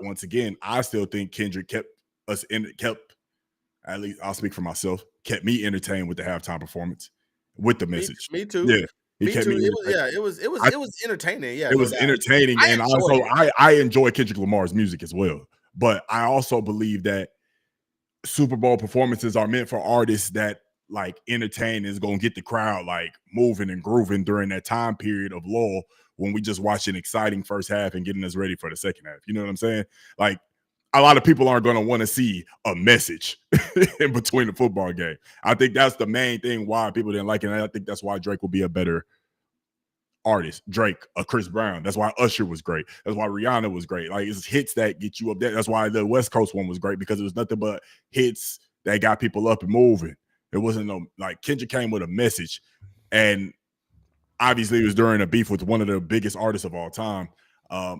once again, I still think Kendrick kept, at least I'll speak for myself, kept me entertained with the halftime performance, with the message. Me too. Yeah. It was entertaining. Yeah, it was entertaining, and also I enjoy Kendrick Lamar's music as well. But I also believe that Super Bowl performances are meant for artists that like entertain, is going to get the crowd like moving and grooving during that time period of lull when we just watch an exciting first half and getting us ready for the second half. You know what I'm saying? Like, a lot of people aren't going to want to see a message in between the football game. I think that's the main thing why people didn't like it. And I think that's why Drake will be a better artists, Drake, Chris Brown. That's why Usher was great. That's why Rihanna was great. Like, it's hits that get you up there. That's why the West Coast one was great, because it was nothing but hits that got people up and moving. It wasn't no, like, Kendrick came with a message, and obviously it was during a beef with one of the biggest artists of all time.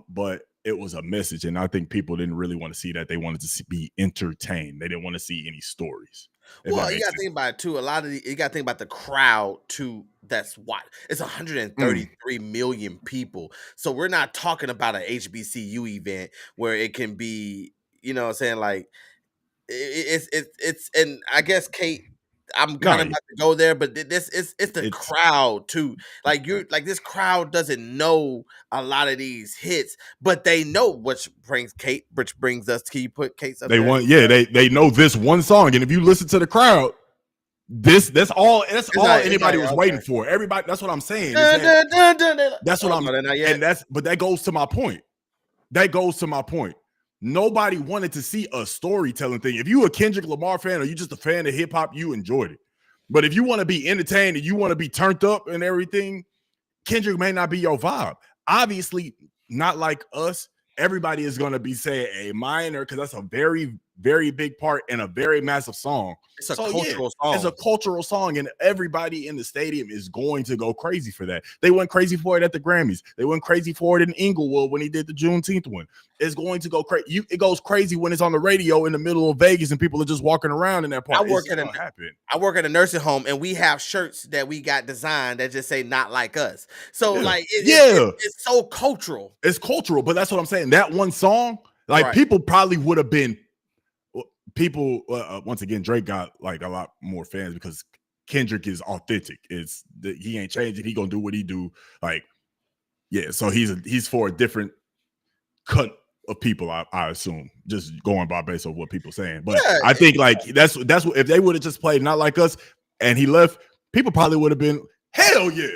But it was a message, and I think people didn't really want to see that. They wanted to be entertained. They didn't want to see any stories. Well, you got to think about it too. You got to think about the crowd too. That's what it's 133 million people. So we're not talking about an HBCU event where it can be, you know what I'm saying? Like it's and I guess Kate, I'm kind of about to go there, but it's the crowd too. Like this crowd doesn't know a lot of these hits, but they know, which brings us. Can you put Kate's up there? They know this one song, and if you listen to the crowd, that's all anybody was waiting for. Everybody, that's what I'm saying. That's what I'm, and but that goes to my point. Nobody wanted to see a storytelling thing. If you a Kendrick Lamar fan or you just a fan of hip hop, you enjoyed it. But if you want to be entertained and you want to be turned up and everything, Kendrick may not be your vibe. Obviously, not like us. Everybody is going to be saying a minor, because that's a very, very big part and a very massive song. It's a cultural song. It's a cultural song, and everybody in the stadium is going to go crazy for that. They went crazy for it at the Grammys. They went crazy for it in Inglewood when he did the Juneteenth one. It's going to go crazy. It goes crazy when it's on the radio in the middle of Vegas and people are just walking around in that part. I work at a nursing home, and we have shirts that we got designed that just say "Not like us." So it's so cultural. It's cultural, but that's what I'm saying. That one song, like, people probably would have been. People, once again, Drake got like a lot more fans because Kendrick is authentic. He ain't changing. He gonna do what he do. Like, yeah. So he's for a different cut of people. I assume, just going by based on what people saying. But I think like that's what, if they would have just played Not Like Us and he left, people probably would have been hell yeah.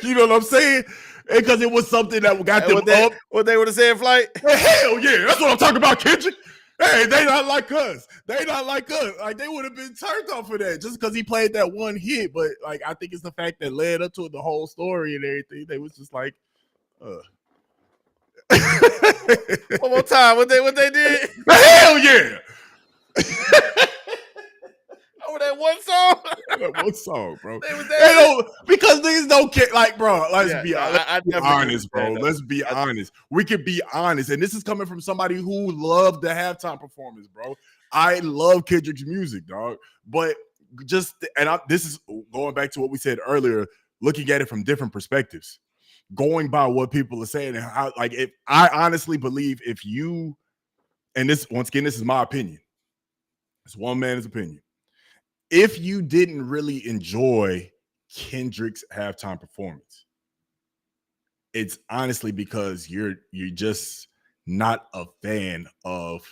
You know what I'm saying? Because it was something that got them up. What they would have said, Flight? Hell yeah, that's what I'm talking about, Kendrick. Hey, they not like us. Like, they would have been turned off for that just because he played that one hit. But like, I think it's the fact that led up to the whole story and everything. They was just like, one more time. What they did? Hell yeah. Oh, that one song? That one song, bro. Because niggas don't care. Like, bro, let's be honest, bro. Let's be honest. We can be honest. And this is coming from somebody who loved the halftime performance, bro. I love Kendrick's music, dog. But this is going back to what we said earlier, looking at it from different perspectives, going by what people are saying. And how, like, if I honestly believe if you, and this, once again, this is my opinion. It's one man's opinion. If you didn't really enjoy Kendrick's halftime performance, it's honestly because you're just not a fan of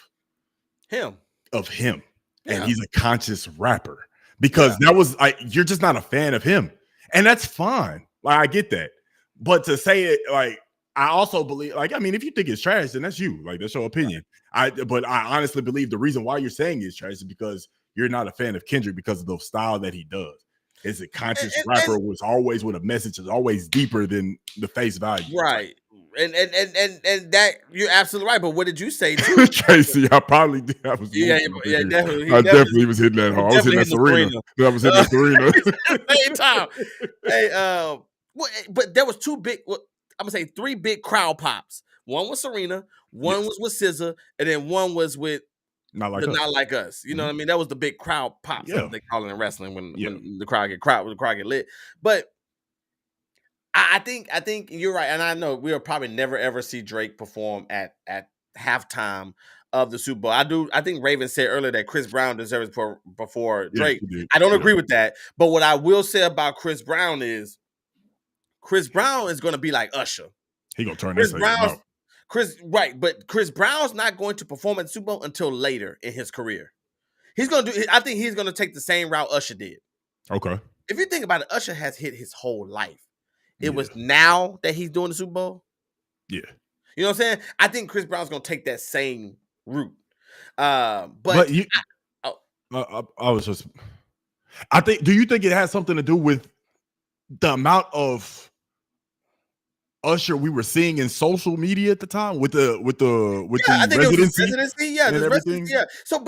him. And he's a conscious rapper. Because that was like, you're just not a fan of him. And that's fine. Like, I get that. But to say it, like, I also believe, like, I mean, if you think it's trash, then that's you. Like, that's your opinion. But I honestly believe the reason why you're saying it's trash is because you're not a fan of Kendrick because of the style that he does. Is a conscious rapper, was always with a message, is always deeper than the face value. Right. And that, you're absolutely right. But what did you say too? Tracy, I probably did. I was definitely. I definitely was hitting that hard. I was hitting that Serena. I was hitting that Serena. Same time. Hey, but there was two big. I'm gonna say three big crowd pops. One was Serena. One was with SZA, and then one was with Not Like Us. You know what I mean? That was the big crowd pop. Yeah. They call it in wrestling when the crowd get lit. But I think you're right, and I know we'll probably never ever see Drake perform at halftime of the Super Bowl. I think Raven said earlier that Chris Brown deserves before Drake. I don't agree with that, but what I will say about Chris Brown is Chris Brown is going to be like Usher. He gonna turn this out. But Chris Brown's not going to perform at the Super Bowl until later in his career. I think he's gonna take the same route Usher did. Okay. If you think about it, Usher has hit his whole life. It was now that he's doing the Super Bowl. Yeah. You know what I'm saying? I think Chris Brown's gonna take that same route. I was just. I think. Do you think it has something to do with the amount of Usher we were seeing in social media at the time with the I think it was his residency residency. Yeah, and his residency. everything. Yeah. So,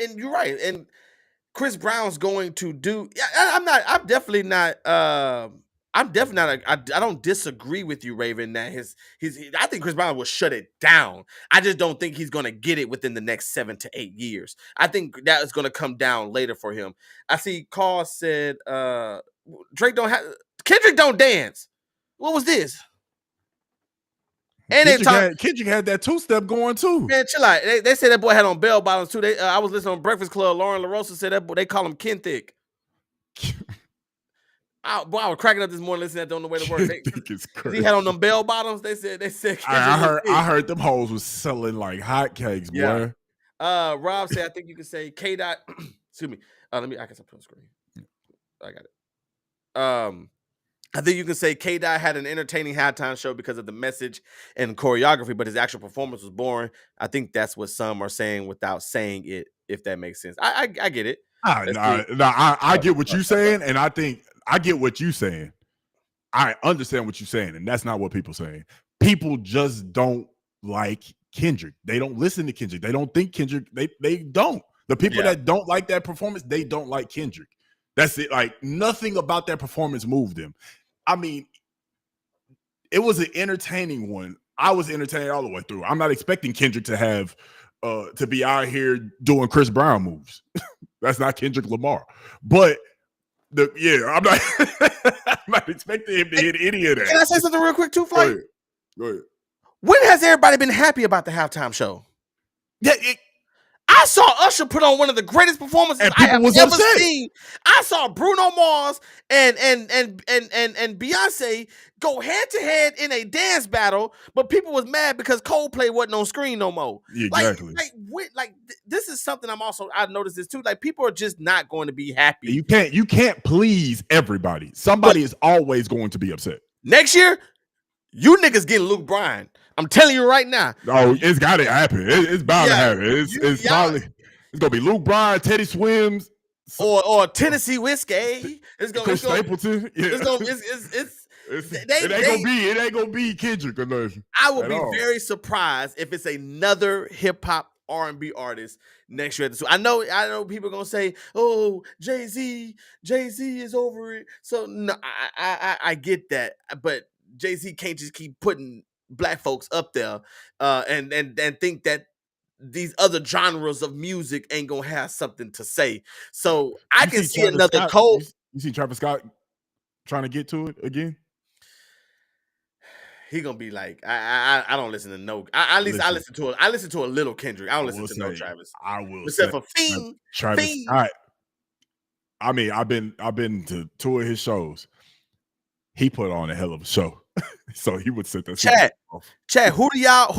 and you're right. And Chris Brown's going to do. Yeah, I'm not. I'm definitely not. I'm definitely not. I don't disagree with you, Raven. That I think Chris Brown will shut it down. I just don't think he's going to get it within the next 7 to 8 years. I think that is going to come down later for him. I see. Carl said, Drake don't have. Kendrick don't dance. What was this? And Kendrick had that 2-step going too. Man, chill out. They said that boy had on bell bottoms too. I was listening on Breakfast Club. Lauren LaRosa said that boy, they call him Ken Thick. I was cracking up this morning listening to that on the way to work. He had on them bell bottoms. They said. I heard them hoes was selling like hotcakes, boy. Yeah. Rob said, I think you can say K Dot. Excuse me. I guess I put on screen. I got it. I think you can say K-Dot had an entertaining halftime show because of the message and choreography, but his actual performance was boring. I think that's what some are saying without saying it, if that makes sense. I get it. I get what you're saying, and I think I get what you're saying. I understand what you're saying, and that's not what people saying. People just don't like Kendrick. They don't listen to Kendrick. They don't think Kendrick. They don't. The people that don't like that performance, they don't like Kendrick. That's it. Like nothing about that performance moved them. I mean, it was an entertaining one. I was entertained all the way through. I'm not expecting Kendrick to have to be out here doing Chris Brown moves. That's not Kendrick Lamar. But I'm not I'm not expecting him to hit any of that. Can I say something real quick too, Flight? Go ahead. When has everybody been happy about the halftime show? Yeah, I saw Usher put on one of the greatest performances I have ever seen. I saw Bruno Mars and Beyonce go head to head in a dance battle, but people was mad because Coldplay wasn't on screen no more. Exactly. This is something I noticed this too. Like people are just not going to be happy. You can't please everybody. Somebody is always going to be upset. Next year, you niggas getting Luke Bryan. I'm telling you right now. Oh, it's got to happen. It's bound to happen. It's probably gonna be Luke Bryan, Teddy Swims, or Tennessee Whiskey. It's gonna Chris Stapleton. It ain't gonna be Kendrick unless. I would be very surprised if it's another hip hop R&B artist next year. I know people are gonna say, "Oh, Jay-Z is over it." So no, I get that, but Jay-Z can't just keep putting black folks up there and think that these other genres of music ain't gonna have something to say. So I can see another Cole. You see Travis Scott trying to get to it again? He gonna be like, I don't listen to no. I listen to a little Kendrick. I don't listen to no Travis. I will except for Fiend. Travis Scott. I mean, I've been to 2 of his shows. He put on a hell of a show. So he would sit there. Chad, who do y'all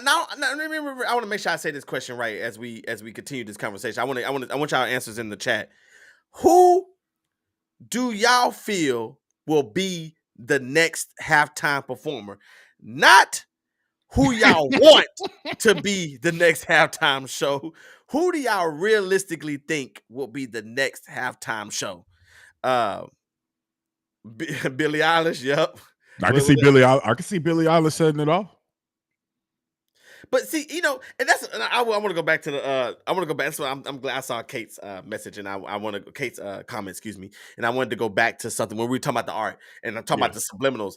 now remember, I want to make sure I say this question right as we continue this conversation. I want y'all answers in the chat. Who do y'all feel will be the next halftime performer? Not who y'all want to be the next halftime show. Who do y'all realistically think will be the next halftime show? Billie Eilish, yep. I can see Billie Eilish setting it off. But see, and I want to go back to the. I want to go back. So I'm glad I saw Kate's message, and I want to Kate's comment. Excuse me, and I wanted to go back to something when we were talking about the art, and I'm talking about the subliminals.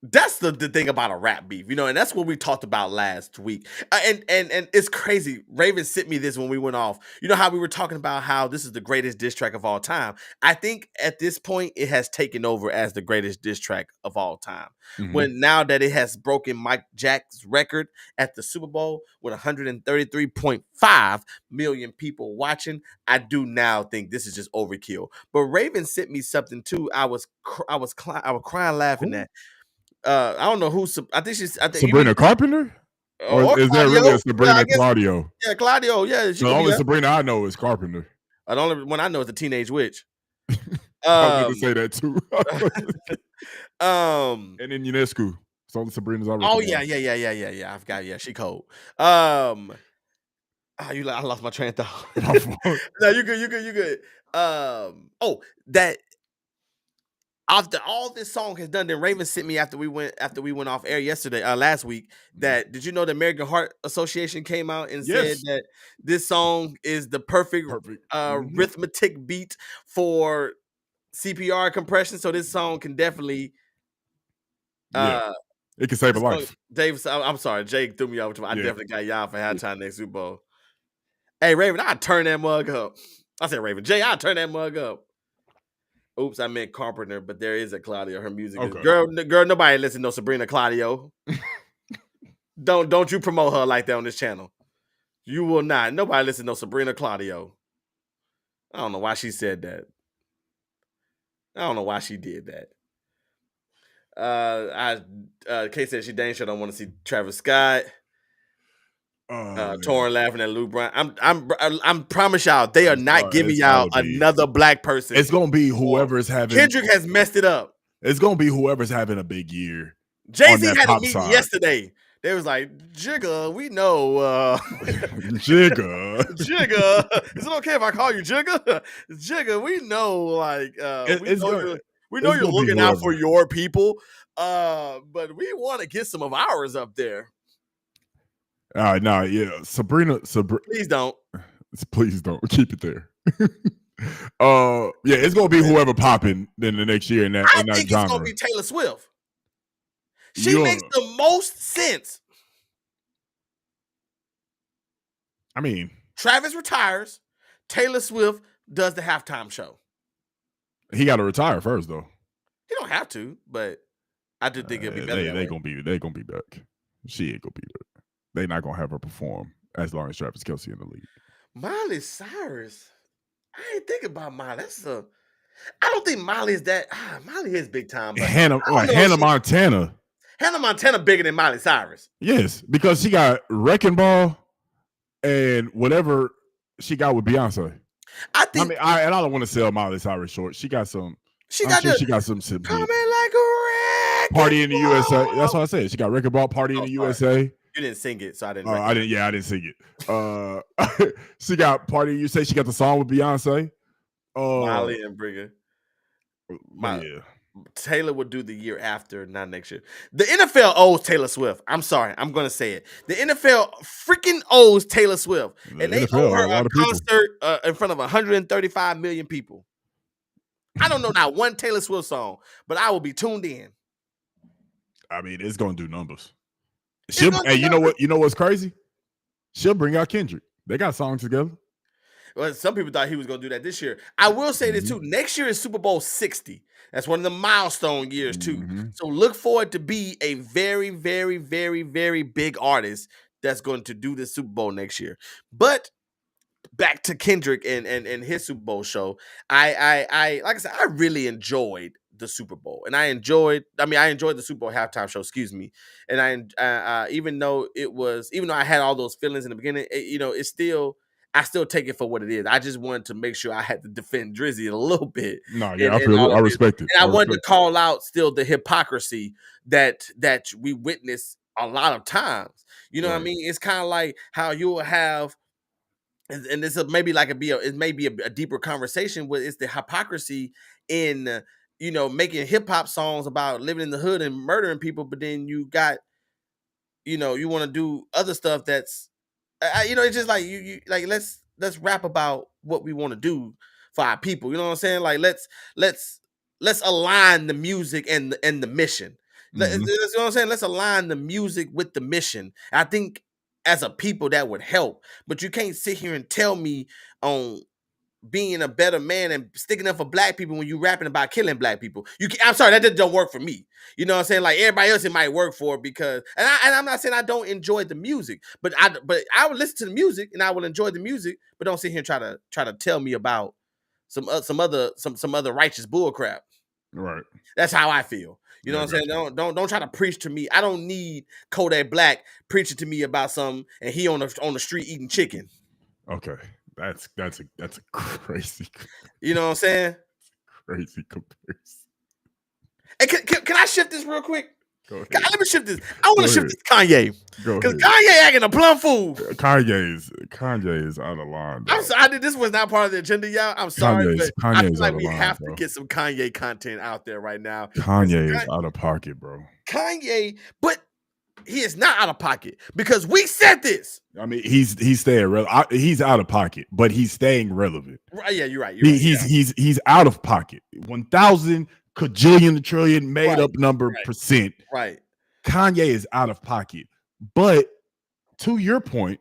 That's the thing about a rap beef, and that's what we talked about last week. And it's crazy. Raven sent me this when we went off. You know how we were talking about how this is the greatest diss track of all time. I think at this point it has taken over as the greatest diss track of all time. Mm-hmm. When now that it has broken Mike Jack's record at the Super Bowl with 133.5 million people watching, I do now think this is just overkill. But Raven sent me something too. I was crying laughing at. I don't know who. I think Sabrina Carpenter. Or is there really a Sabrina Claudio? Yeah, Claudio. Yeah, the only Sabrina I know is Carpenter. The only one I know is the Teenage Witch. I was going to say that too. And then Ionescu. It's all the Sabrinas I recognize. Oh yeah. I forgot. Yeah, she cold. I lost my train of thought. No, you good. That after all this song has done, then Raven sent me after we went off air yesterday, last week. That did you know the American Heart Association came out and said Yes. that this song is the perfect Perfect. arithmetic beat for CPR compression. So this song can definitely Yeah. uh It can save a this song, life. Dave. I'm sorry, Jake threw me off. I Yeah. definitely got y'all for halftime next Super Bowl. Hey Raven, I turn that mug up. I said Raven, Jay, I turn that mug up. Oops, I meant Carpenter, but there is a Claudio. Her music is Okay. girl. Nobody listen to Sabrina Claudio. Don't you promote her like that on this channel. You will not. Nobody listen to Sabrina Claudio. I don't know why she said that. I don't know why she did that. Kay said she dang sure don't want to see Travis Scott. Torn laughing at Luke Bryan. I'm promise y'all they are not giving y'all another black person. It's gonna be whoever's having. Kendrick has messed it up. It's gonna be whoever's having a big year. Jay-Z had a meeting yesterday. They was like, Jigga, we know. Jigga. Jigga. Is it okay if I call you Jigga? Jigga, we know, like, we know you're looking out for your people, but we want to get some of ours up there. No, yeah. Sabrina. Please don't. Please don't. Keep it there. Yeah, it's gonna be whoever popping in the next year in that genre. It's gonna be Taylor Swift. She makes the most sense. I mean, Travis retires. Taylor Swift does the halftime show. He got to retire first, though. He don't have to, but I do think it'll be better. They gonna be back. She ain't gonna be there. They not gonna have her perform as long as Travis Kelce in the league. Miley Cyrus. I ain't think about Miley. I don't think Miley is that. Miley is big time. But Hannah Montana. Hannah Montana bigger than Miley Cyrus. Yes, because she got Wrecking Ball and whatever she got with Beyonce. I don't want to sell Miley Cyrus short. She got some. She got some. Coming like a wreck. Party in the USA. That's what I said. She got Wrecking Ball. Party in the USA. You didn't sing it, so I didn't. I didn't sing it. She got Party in the USA. She got the song with Beyonce. Miley and Brigger. Yeah. Taylor would do the year after, not next year. The NFL owes Taylor Swift. I'm sorry, I'm going to say it. The NFL freaking owes Taylor Swift, and they owe her a concert in front of 135 million people. I don't know not one Taylor Swift song, but I will be tuned in. I mean, it's going to do numbers. You know what? You know what's crazy? She'll bring out Kendrick. They got songs together. Well, some people thought he was going to do that this year. I will say this too. Next year is Super Bowl 60. That's one of the milestone years too. So look forward to be a very, very, very, very big artist that's going to do the Super Bowl next year. But back to Kendrick and his Super Bowl show. I like I said, I really enjoyed the Super Bowl, and I enjoyed the Super Bowl halftime show. Excuse me, and even though I had all those feelings in the beginning, it's still. I still take it for what it is. I just wanted to make sure I had to defend Drizzy a little bit. No, yeah, I respect it. And I wanted to call out still the hypocrisy that we witness a lot of times. You know what I mean? It's kind of like how you'll have, and this maybe like it may be a deeper conversation with it's the hypocrisy in making hip hop songs about living in the hood and murdering people, but then you got you want to do other stuff that's it's just like you like let's rap about what we want to do for our people. You know what I'm saying? Like let's align the music and the mission. You know what I'm saying? Let's align the music with the mission. I think as a people that would help. But you can't sit here and tell me on being a better man and sticking up for black people when you rapping about killing black people. I'm sorry, that just don't work for me. You know what I'm saying? Like everybody else, it might work for because, and I'm not saying I don't enjoy the music, but I would listen to the music and I will enjoy the music, but don't sit here and try to tell me about some other righteous bull crap. Right. That's how I feel. You know what I'm saying? Don't try to preach to me. I don't need Kodak Black preaching to me about something and he on the street eating chicken. Okay. That's a crazy. You know what I'm saying? Crazy comparison. Hey, can I shift this real quick? Go God, ahead. let me shift this. I want Go to shift ahead. this to Kanye. Go Because ahead. Kanye acting a plum fool. Kanye is out of line, I'm dog. sorry. This was not part of the agenda, y'all. I'm sorry, but I feel Kanye's out like of we line, have to bro. get some Kanye content out there right now. Because Kanye is out of pocket, bro. Kanye, but he is not out of pocket because we said this. I mean, he's staying relevant. He's out of pocket, but he's staying relevant. Right, yeah, you're right. You're right. He's out of pocket. 1,000 cajillion trillion made Right, up number right, percent. right. Kanye is out of pocket. But to your point,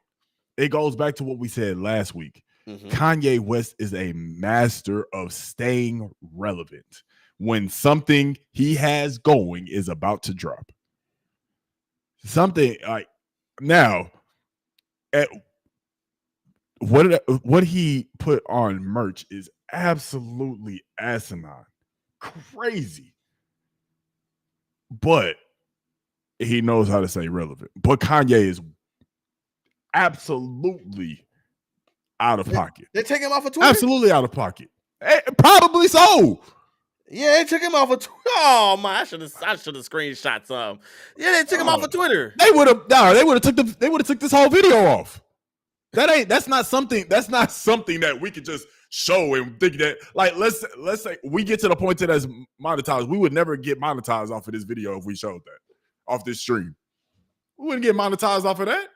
it goes back to what we said last week. Mhm. Kanye West is a master of staying relevant when something he has going is about to drop. Something like now, at what he put on merch is absolutely asinine, crazy. But he knows how to stay relevant. But Kanye is absolutely out of pocket. They take him off of Twitter? Absolutely out of pocket. Probably so. Yeah, they took him off of Twitter. Oh my, I should have screenshot some. Yeah, they took him off of Twitter. They would have took this whole video off. That's not something that we could just show and think that, like, let's say we get to the point that that's monetized. We would never get monetized off of this video if we showed that off this stream. We wouldn't get monetized off of that.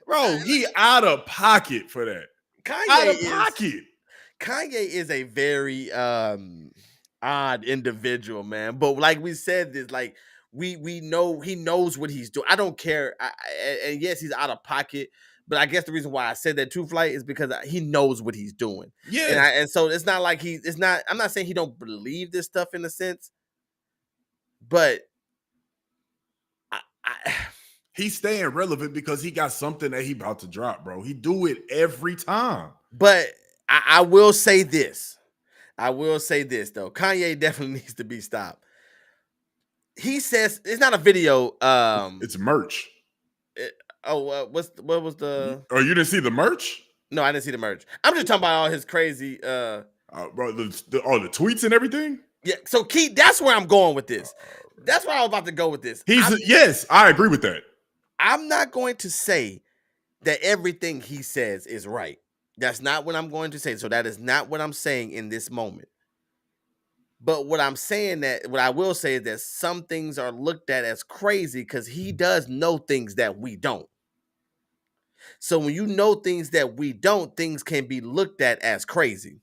Bro, he out of pocket for that. Kanye is a very odd individual, man. But like we said, this like we know he knows what he's doing. I don't care. And yes, he's out of pocket. But I guess the reason why I said that too, Flight, is because he knows what he's doing. Yeah. And so it's not like it's not. I'm not saying he don't believe this stuff in a sense, but he's staying relevant because he got something that he about to drop, bro. He do it every time. But I will say this. I will say this though. Kanye definitely needs to be stopped. He says it's not a video. It's merch. What was the? Oh, you didn't see the merch? No, I didn't see the merch. I'm just talking about all his crazy. Bro, the tweets and everything. Yeah. So Keith, that's where I'm going with this. That's where I was about to go with this. Yes, I agree with that. I'm not going to say that everything he says is right. That's not what I'm going to say. So that is not what I'm saying in this moment. But what I will say is that some things are looked at as crazy because he does know things that we don't. So when you know things that we don't, things can be looked at as crazy.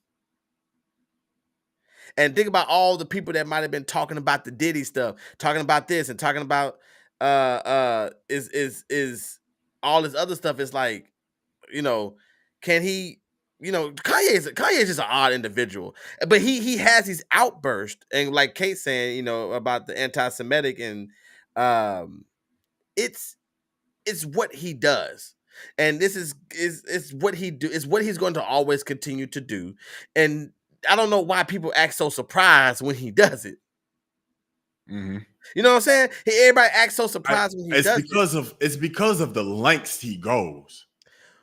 And think about all the people that might have been talking about the Diddy stuff, talking about this and talking about is all this other stuff. Is like, can he, Kanye is just an odd individual, but he has these outbursts, and like Kate saying, about the anti-Semitic, and it's what he does, and this is what he do, is what he's going to always continue to do, and I don't know why people act so surprised when he does it. Mm-hmm. You know what I'm saying? Everybody acts so surprised when he does it. It's because of the lengths he goes.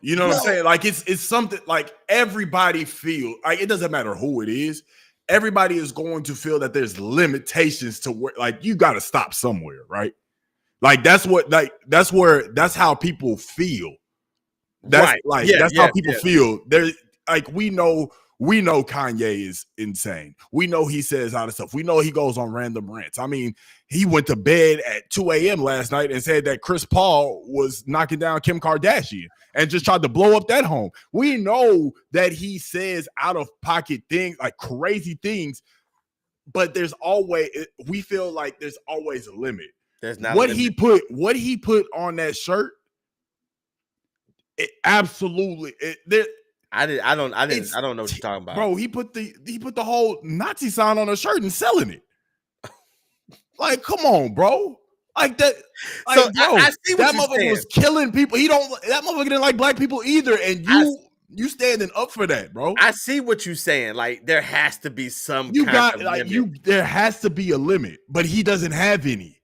You know what I'm saying? Like it's something like everybody feel like it doesn't matter who it is. Everybody is going to feel that there's limitations to where, like, you got to stop somewhere, right? Like that's how people feel. That's right. That's how people feel. There's like we know Kanye is insane. We know he says all this stuff. We know he goes on random rants. I mean, he went to bed at 2 a.m. last night and said that Chris Paul was knocking down Kim Kardashian and just tried to blow up that home. We know that he says out of pocket things, like crazy things, but we feel like there's always a limit. There's not what he put on that shirt. It absolutely. I don't know what you're talking about, bro. He put the whole Nazi sign on a shirt and selling it. Like, come on, bro. Like that. Like, so bro, I see what that motherfucker was killing people. That motherfucker didn't like black people either, and you standing up for that, bro. I see what you're saying. Like, there has to be some. There has to be a limit, but he doesn't have any.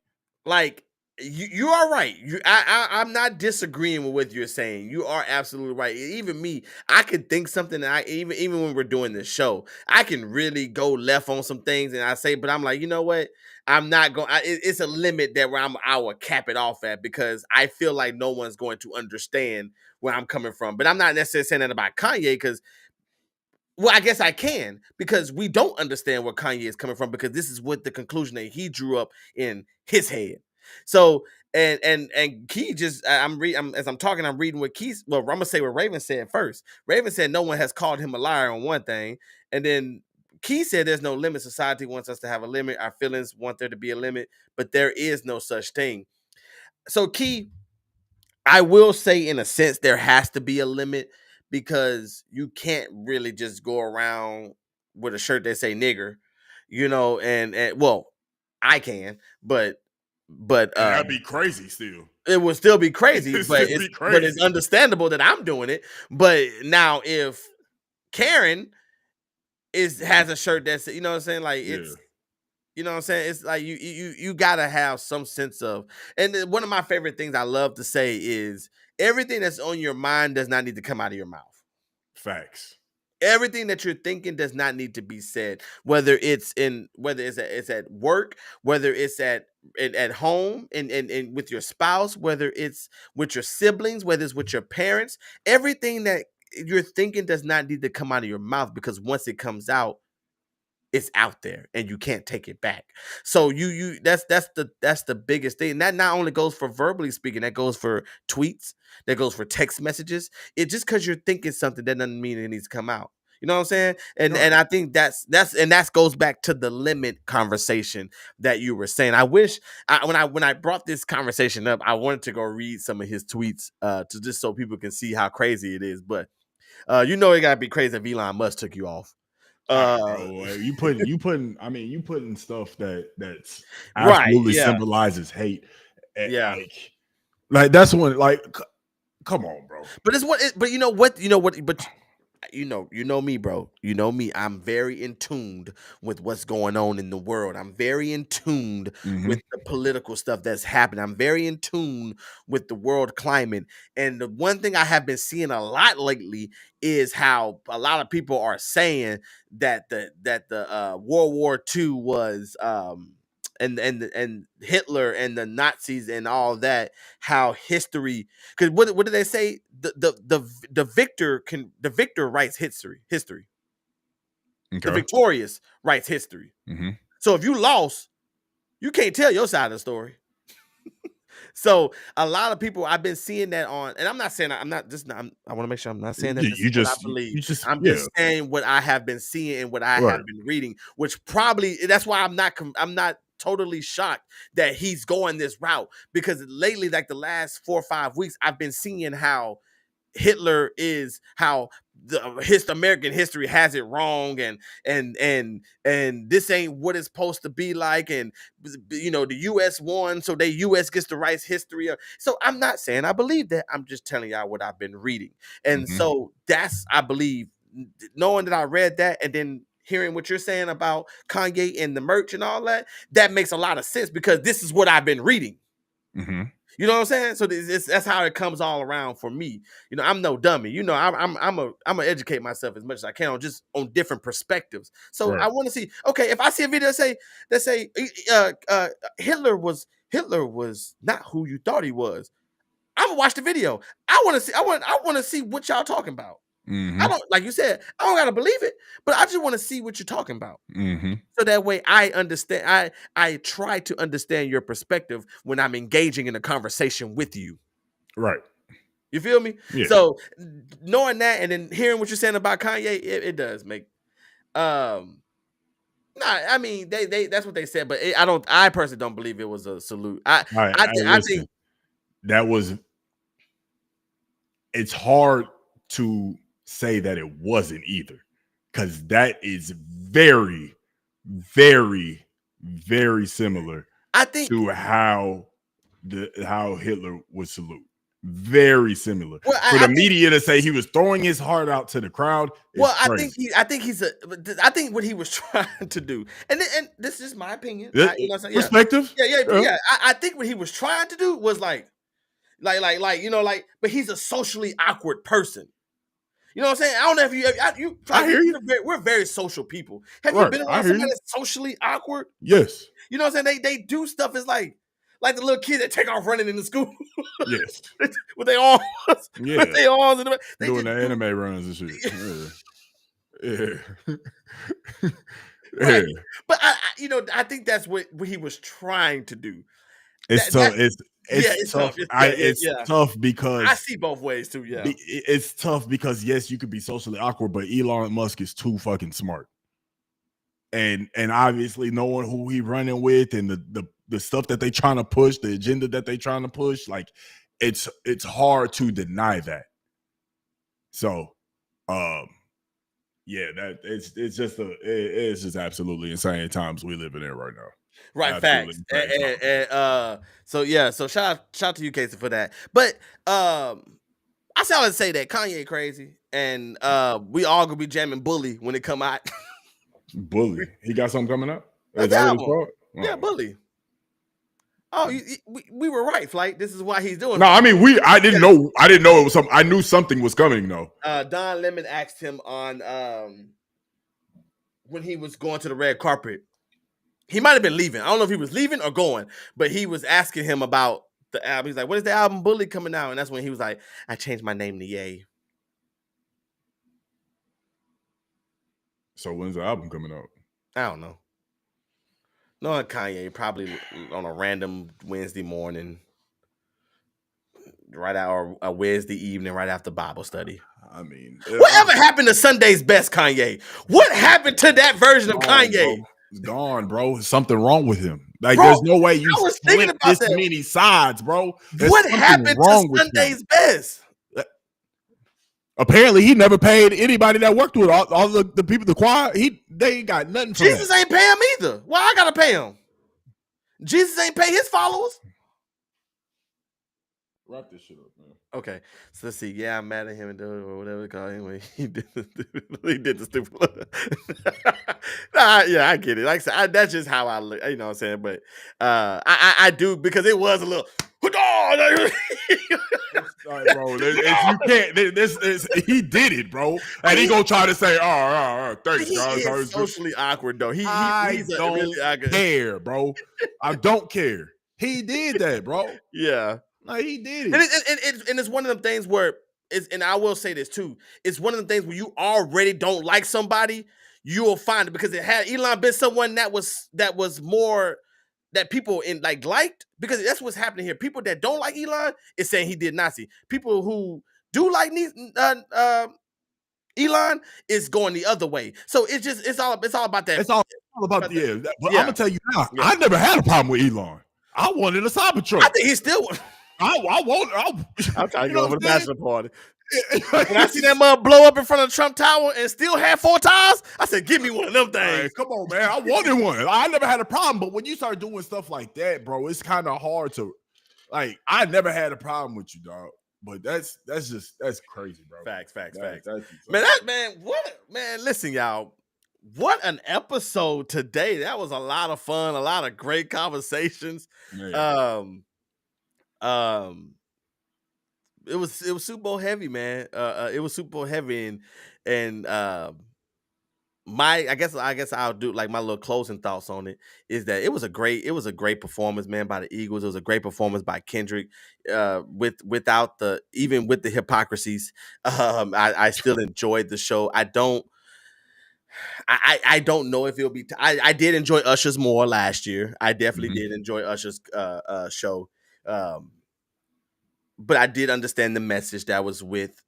Like, you are right. I'm not disagreeing with what you're saying. You are absolutely right. Even me, I could think something. And even when we're doing this show, I can really go left on some things, and I say, but I'm like, you know what? I'm not going. It's a limit that where I will cap it off at because I feel like no one's going to understand where I'm coming from. But I'm not necessarily saying that about Kanye because, well, I guess I can because we don't understand where Kanye is coming from because this is what the conclusion that he drew up in his head. So and Key just I'm as I'm talking, I'm reading what Key. Well, I'm gonna say what Raven said first. Raven said no one has called him a liar on one thing, and then Key said there's no limit. Society wants us to have a limit. Our feelings want there to be a limit, but there is no such thing. So Key, I will say, in a sense, there has to be a limit because you can't really just go around with a shirt that say "nigger," and well, I can, but And that'd be crazy still. it would still be crazy. It'd But still it's be but it's crazy. understandable that I'm doing it. But now, if Karen has a shirt that's, you know what I'm saying, like Yeah. it's. You know what I'm saying? It's like you gotta have some sense of, and then one of my favorite things I love to say is everything that's on your mind does not need to come out of your mouth. Facts. Everything that you're thinking does not need to be said, whether it's at work, whether it's at home and with your spouse, whether it's with your siblings, whether it's with your parents. Everything that you're thinking does not need to come out of your mouth because once it comes out, it's out there and you can't take it back. So that's the biggest thing. And that not only goes for verbally speaking, that goes for tweets, that goes for text messages. It just because you're thinking something, that doesn't mean it needs to come out. You know what I'm saying? And Right. I think that goes back to the limit conversation that you were saying. I wish when I brought this conversation up, I wanted to go read some of his tweets to just so people can see how crazy it is. But it gotta be crazy if Elon Musk took you off. Bro, I mean, you putting stuff that's Right, absolutely yeah, symbolizes hate. yeah. Like that's when, like, come on, bro. But it's what. But you know what? You know what? But you know me, bro. You know me. I'm very in tuned with what's going on in the world. I'm very in tuned Hmm. with the political stuff that's happening. I'm very in tune with the world climate. And the one thing I have been seeing a lot lately is how a lot of people are saying that the World War II was and Hitler and the Nazis and all that, how history, because what did they say? The victor writes history. The Okay. victorious writes history. Hmm. So if you lost, you can't tell your side of the story. So a lot of people, I've been seeing that on, and I'm not saying, I'm not just not, I want to make sure I'm not saying that this is You what I just, believe. you just, I'm yeah, just saying what I have been seeing and what I right. have been reading, which probably that's why I'm not totally shocked that he's going this route because lately, like the last 4 or 5 weeks, I've been seeing how Hitler is how his American history has it wrong, and this ain't what it's supposed to be like, and the U.S. won, so the U.S. gets to write history. So I'm not saying I believe that. I'm just telling y'all what I've been reading, and Hmm. so that's I believe, knowing that I read that, and then hearing what you're saying about Kanye and the merch and all that, that makes a lot of sense because this is what I've been reading. Hmm. You know what I'm saying? So that's how it comes all around for me. I'm no dummy. I'm a educate myself as much as I can on different perspectives. So I Right. want to see. Okay, if I see a video that say Hitler was not who you thought he was, I'm gonna watch the video. I want to see what y'all talking about. I Hmm. don't, like you said, I don't gotta believe it, but I just want to see what you're talking about. Hmm. So that way I understand. I try to understand your perspective when I'm engaging in a conversation with you. Right. You feel me? Yeah. So knowing that and then hearing what you're saying about Kanye, it does make nah, I mean they that's what they said, but I personally don't believe it was a salute. I I think listen. That was. It's hard to say that it wasn't either, because that is very, very, very similar I think to how Hitler would salute. Very similar. well For I the think media to say he was throwing his heart out to the crowd is crazy. I think what he was trying to do, and this is my opinion. You know what I'm saying? Yeah. Perspective. Yeah. Yeah. I think what he was trying to do was but he's a socially awkward person. You know what I'm saying? I don't know if I hear you. we're very social people. Have you Right. been I around hear somebody you. that's socially awkward? Yes. You know what I'm saying? They do stuff. It's like the little kids that take off running in the school. Yes. with their arms. Yeah. With their arms. They doing just the anime runs and shit. Yeah. Right. Yeah. But I think that's what he was trying to do. It's tough. Yeah, It's tough. It's It's tough I because see both ways too. Yeah. it's tough because yes, you could be socially awkward, but Elon Musk is too fucking smart. And obviously knowing who he running with and the stuff that they trying to push, the agenda that they trying to push, like it's hard to deny that. So yeah, that it's just absolutely insane times we living in right now. Right, Absolutely facts. So shout out to you, Casey, for that. But I still to say that Kanye crazy, and we all gonna be jamming Bully when it come out. Bully, he got something coming up. That's Is that what it's album. called? Yeah, Bully. Oh, we were right, Flight. This is why he's doing. No, I mean I didn't know it was something. I knew something was coming though. Don Lemon asked him on when he was going to the red carpet. He might have been leaving. I don't know if he was leaving or going, but he was asking him about the album. He's like, "What is the album Bully coming out?" And that's when he was like, "I changed my name to Ye." So when's the album coming out? I don't know. No, Kanye probably on a random Wednesday morning, right out or a Wednesday evening, right after Bible study. I mean, whatever happened to Sunday's Best Kanye? What happened to that version of Kanye? Bro. It's gone, bro. There's something wrong with him. Like, bro, there's no way you split this many sides, bro. There's what happened to Sunday's Best? Apparently, he never paid anybody that worked with all the people, the choir. They ain't got nothing from Jesus ain't pay him either. Why I gotta pay him? Jesus ain't pay his followers. Wrap this shit up, man. Okay, so let's see. Yeah, I'm mad at him and or whatever it's called. Anyway, he did the stupid. Yeah, I get it. Like I said, that's just how I look. You know what I'm saying? But I do because it was a little. Right, bro. You can't. He did it, bro, and he gonna try to say, "Oh, thanks, guys." He's socially awkward though. He's don't really care, bro. I don't care. He did that, bro. Yeah, like he did it, and it's one of them things where it's. And I will say this too. It's one of the things where you already don't like somebody, you will find it because it had Elon been someone that was more. That people liked because that's what's happening here. People that don't like Elon is saying he did Nazi. People who do like Elon is going the other way. So it's all about that. It's all about But I'm gonna tell you now. Yeah. I never had a problem with Elon. I wanted a Cybertruck. I think he still. I'm trying to go over the bachelor party. When I see that mother blow up in front of the Trump Tower and still had 4 tires, I said, "Give me one of them things." Right, come on, man. I wanted one. I never had a problem, but when you start doing stuff like that, bro, it's kind of hard to. Like, I never had a problem with you, dog. But that's crazy, bro. Facts. Man, listen, y'all. What an episode today. That was a lot of fun, a lot of great conversations. Man. It was Super Bowl heavy, man. It was Super Bowl heavy, and I guess I'll do like my little closing thoughts on it is that it was a great performance, man, by the Eagles. It was a great performance by Kendrick. Without even with the hypocrisies, I still enjoyed the show. I don't know if it'll be. I did enjoy Usher's more last year. I definitely did enjoy Usher's show. But I did understand the message that was with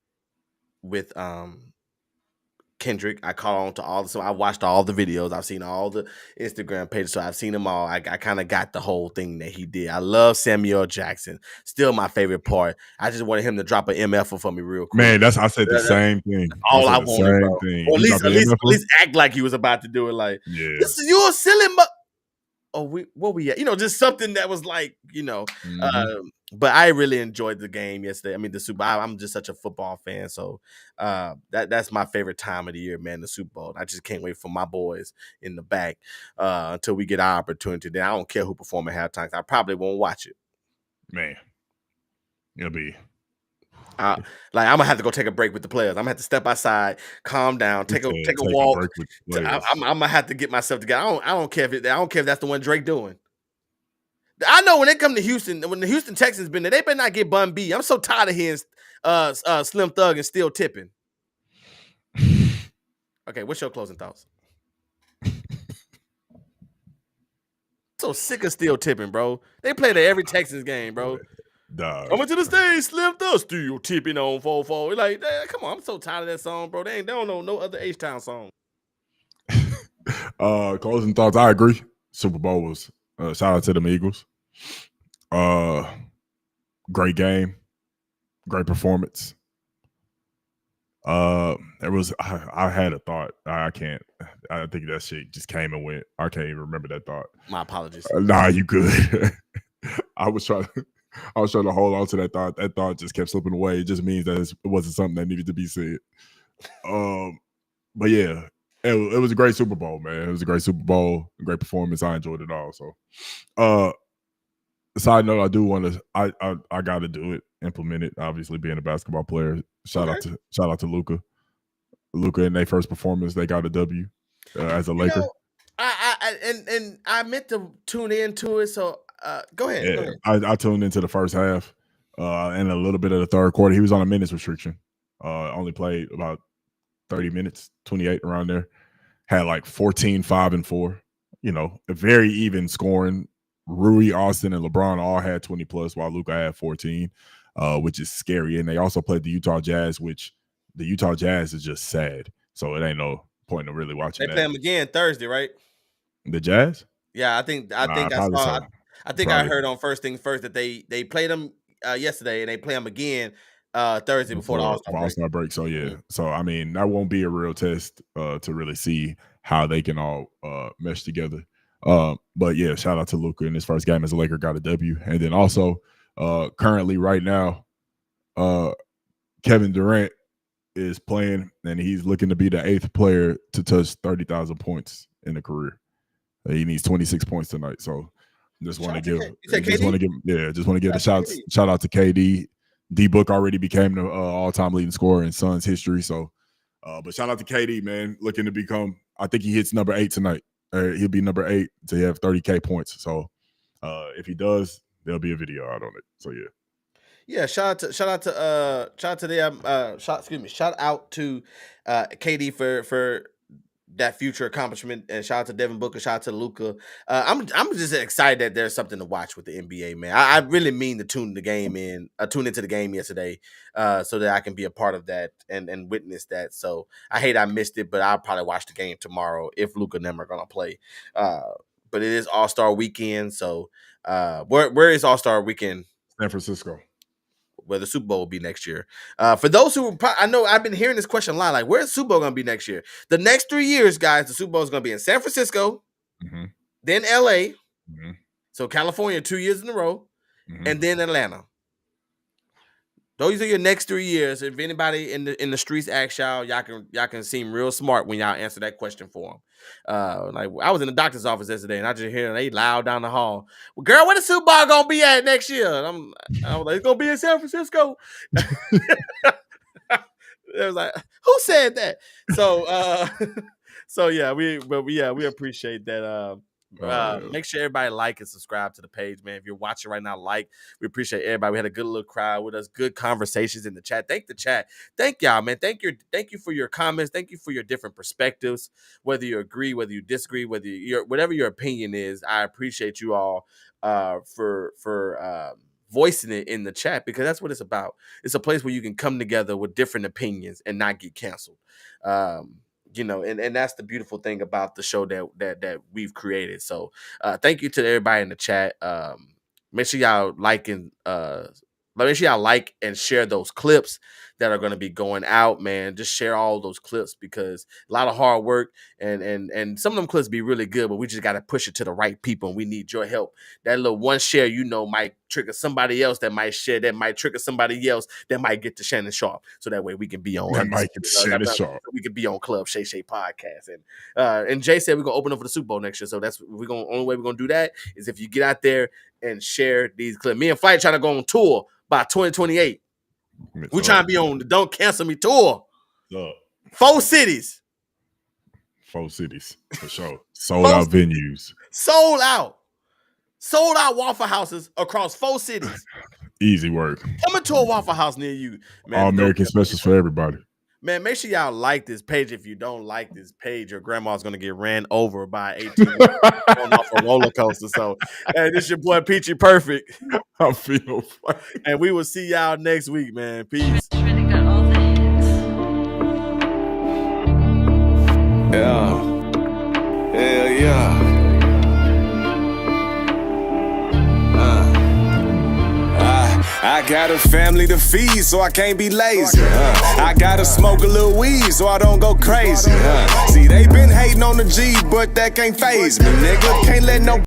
Kendrick. I caught on to so I watched all the videos. I've seen all the Instagram pages, so I've seen them all. I kind of got the whole thing that he did. I love Samuel Jackson. Still my favorite part. I just wanted him to drop an MF for me real quick. Man, I said the same thing. All I wanted, bro. Or at least act like he was about to do it. Like, listen, you're a silly what we at? Just something that was like, but I really enjoyed the game yesterday. I mean, the Super Bowl. I'm just such a football fan, so that's my favorite time of the year, man. The Super Bowl. I just can't wait for my boys in the back until we get our opportunity. Then I don't care who perform at halftime. I probably won't watch it. Man, it'll be Like I'm gonna have to go take a break with the players. I'm gonna have to step outside, calm down, He take a said, "Take a walk. break with the players." I'm gonna have to get myself together. I don't care if that's the one Drake doing. I know when they come to Houston, when the Houston Texans been there, they better not get Bun B. I'm so tired of hearing Slim Thug and still tipping. Okay, what's your closing thoughts? So sick of still tipping, bro. They play there every Texans game, bro. Dog. Coming to the stage, Slim Thug still tipping on 4-4. Like, come on, I'm so tired of that song, bro. They don't know no other H-Town song. Closing thoughts. I agree. Super Bowl was shout out to them Eagles. Great game, great performance. There was I had a thought. I can't. I think that shit just came and went. I can't even remember that thought. My apologies. Nah, you good. I was trying to hold on to that thought. That thought just kept slipping away. It just means that it wasn't something that needed to be said. But yeah, it was a great Super Bowl, man. It was a great Super Bowl, a great performance. I enjoyed it all. So, side note, I do want to. I got to do it, implement it. Obviously, being a basketball player, shout out to Luka. Luka in their first performance, they got a W as a Laker. I meant to tune into it. So go ahead. Yeah, go ahead. I tuned into the first half and a little bit of the third quarter. He was on a minutes restriction. Only played about 30 minutes, 28 around there. Had like 14, 5, and 4. You know, a very even scoring. Rui, Austin, and LeBron all had 20 plus, while Luka had 14, which is scary. And they also played the Utah Jazz, which the Utah Jazz is just sad. So it ain't no point in really watching that. They play them again Thursday, right? The Jazz? Yeah, I think I probably saw. so. I think I heard on First Things First that they played them yesterday and they play them again Thursday before the All-Star break. So yeah. So I mean, that won't be a real test to really see how they can all mesh together. But yeah, shout out to Luka in his first game as a Laker, got a W. And then also currently right now, Kevin Durant is playing and he's looking to be the 8th player to touch 30,000 points in a career. He needs 26 points tonight. So just want to give a shout out to KD. D Book already became the all-time leading scorer in Suns history. So but shout out to KD, man, looking to become, I think he hits number 8 tonight. He'll be number 8 to have 30K points. So if he does, there'll be a video out on it. So yeah. Yeah, shout out to KD for that future accomplishment, and shout out to Devin Booker, shout out to Luka. I'm just excited that there's something to watch with the NBA, man. I really mean to tune into the game yesterday, so that I can be a part of that and witness that. So I hate I missed it, but I'll probably watch the game tomorrow if Luka and them are gonna play. But it is All-Star weekend, so where is All-Star weekend? San Francisco. Where the Super Bowl will be next year. For those who I know, I've been hearing this question a lot. Like, where's the Super Bowl going to be next year? The next 3 years, guys, the Super Bowl is going to be in San Francisco, then LA, so California 2 years in a row, and then Atlanta. Those are your next 3 years. If anybody in the streets asks y'all can seem real smart when y'all answer that question for them. Like I was in the doctor's office yesterday, and I just hear they loud down the hall. Well, girl, where the Super Bowl gonna be at next year? And I was like, it's gonna be in San Francisco. It was like, who said that? So, so yeah, we appreciate that. Make sure everybody like and subscribe to the page, man. If you're watching right now, we appreciate everybody. We had a good little crowd with us, good conversations in the chat. Thank the chat. Thank y'all, man. Thank you for your comments. Thank you for your different perspectives. Whether you agree, whether you disagree, whatever your opinion is, I appreciate you all for voicing it in the chat, because that's what it's about. It's a place where you can come together with different opinions and not get canceled. And that's the beautiful thing about the show that we've created. So thank you to everybody in the chat. Make sure y'all like and share those clips that are going to be going out, man. Just share all those clips, because a lot of hard work and some of them clips be really good, but we just got to push it to the right people, and we need your help. That little one share, might trigger somebody else that might share, that might trigger somebody else that might get to Shannon Sharp. So that way we can be on we can be on Club Shay Shay podcast. And Jay said we're gonna open up for the Super Bowl next year. So that's only way we're gonna do that is if you get out there and share these clips. Me and Fight trying to go on tour by 2028. We trying to be on the Don't Cancel Me tour. 4 cities. 4 cities, for sure. Sold out venues. Sold out. Sold out Waffle Houses across 4 cities. Easy work. Coming to a Waffle House near you. Man, All American specials for everybody. Man, make sure y'all like this page. If you don't like this page, your grandma's going to get ran over by 18 going off a roller coaster. So, hey, this your boy Peachy Perfect. I feel fine. And we will see y'all next week, man. Peace. Really got all the hits. Yeah. Hell yeah. I got a family to feed, so I can't be lazy. I gotta smoke a little weed, so I don't go crazy. See, they been hating on the G, but that can't faze me, nigga. Can't let no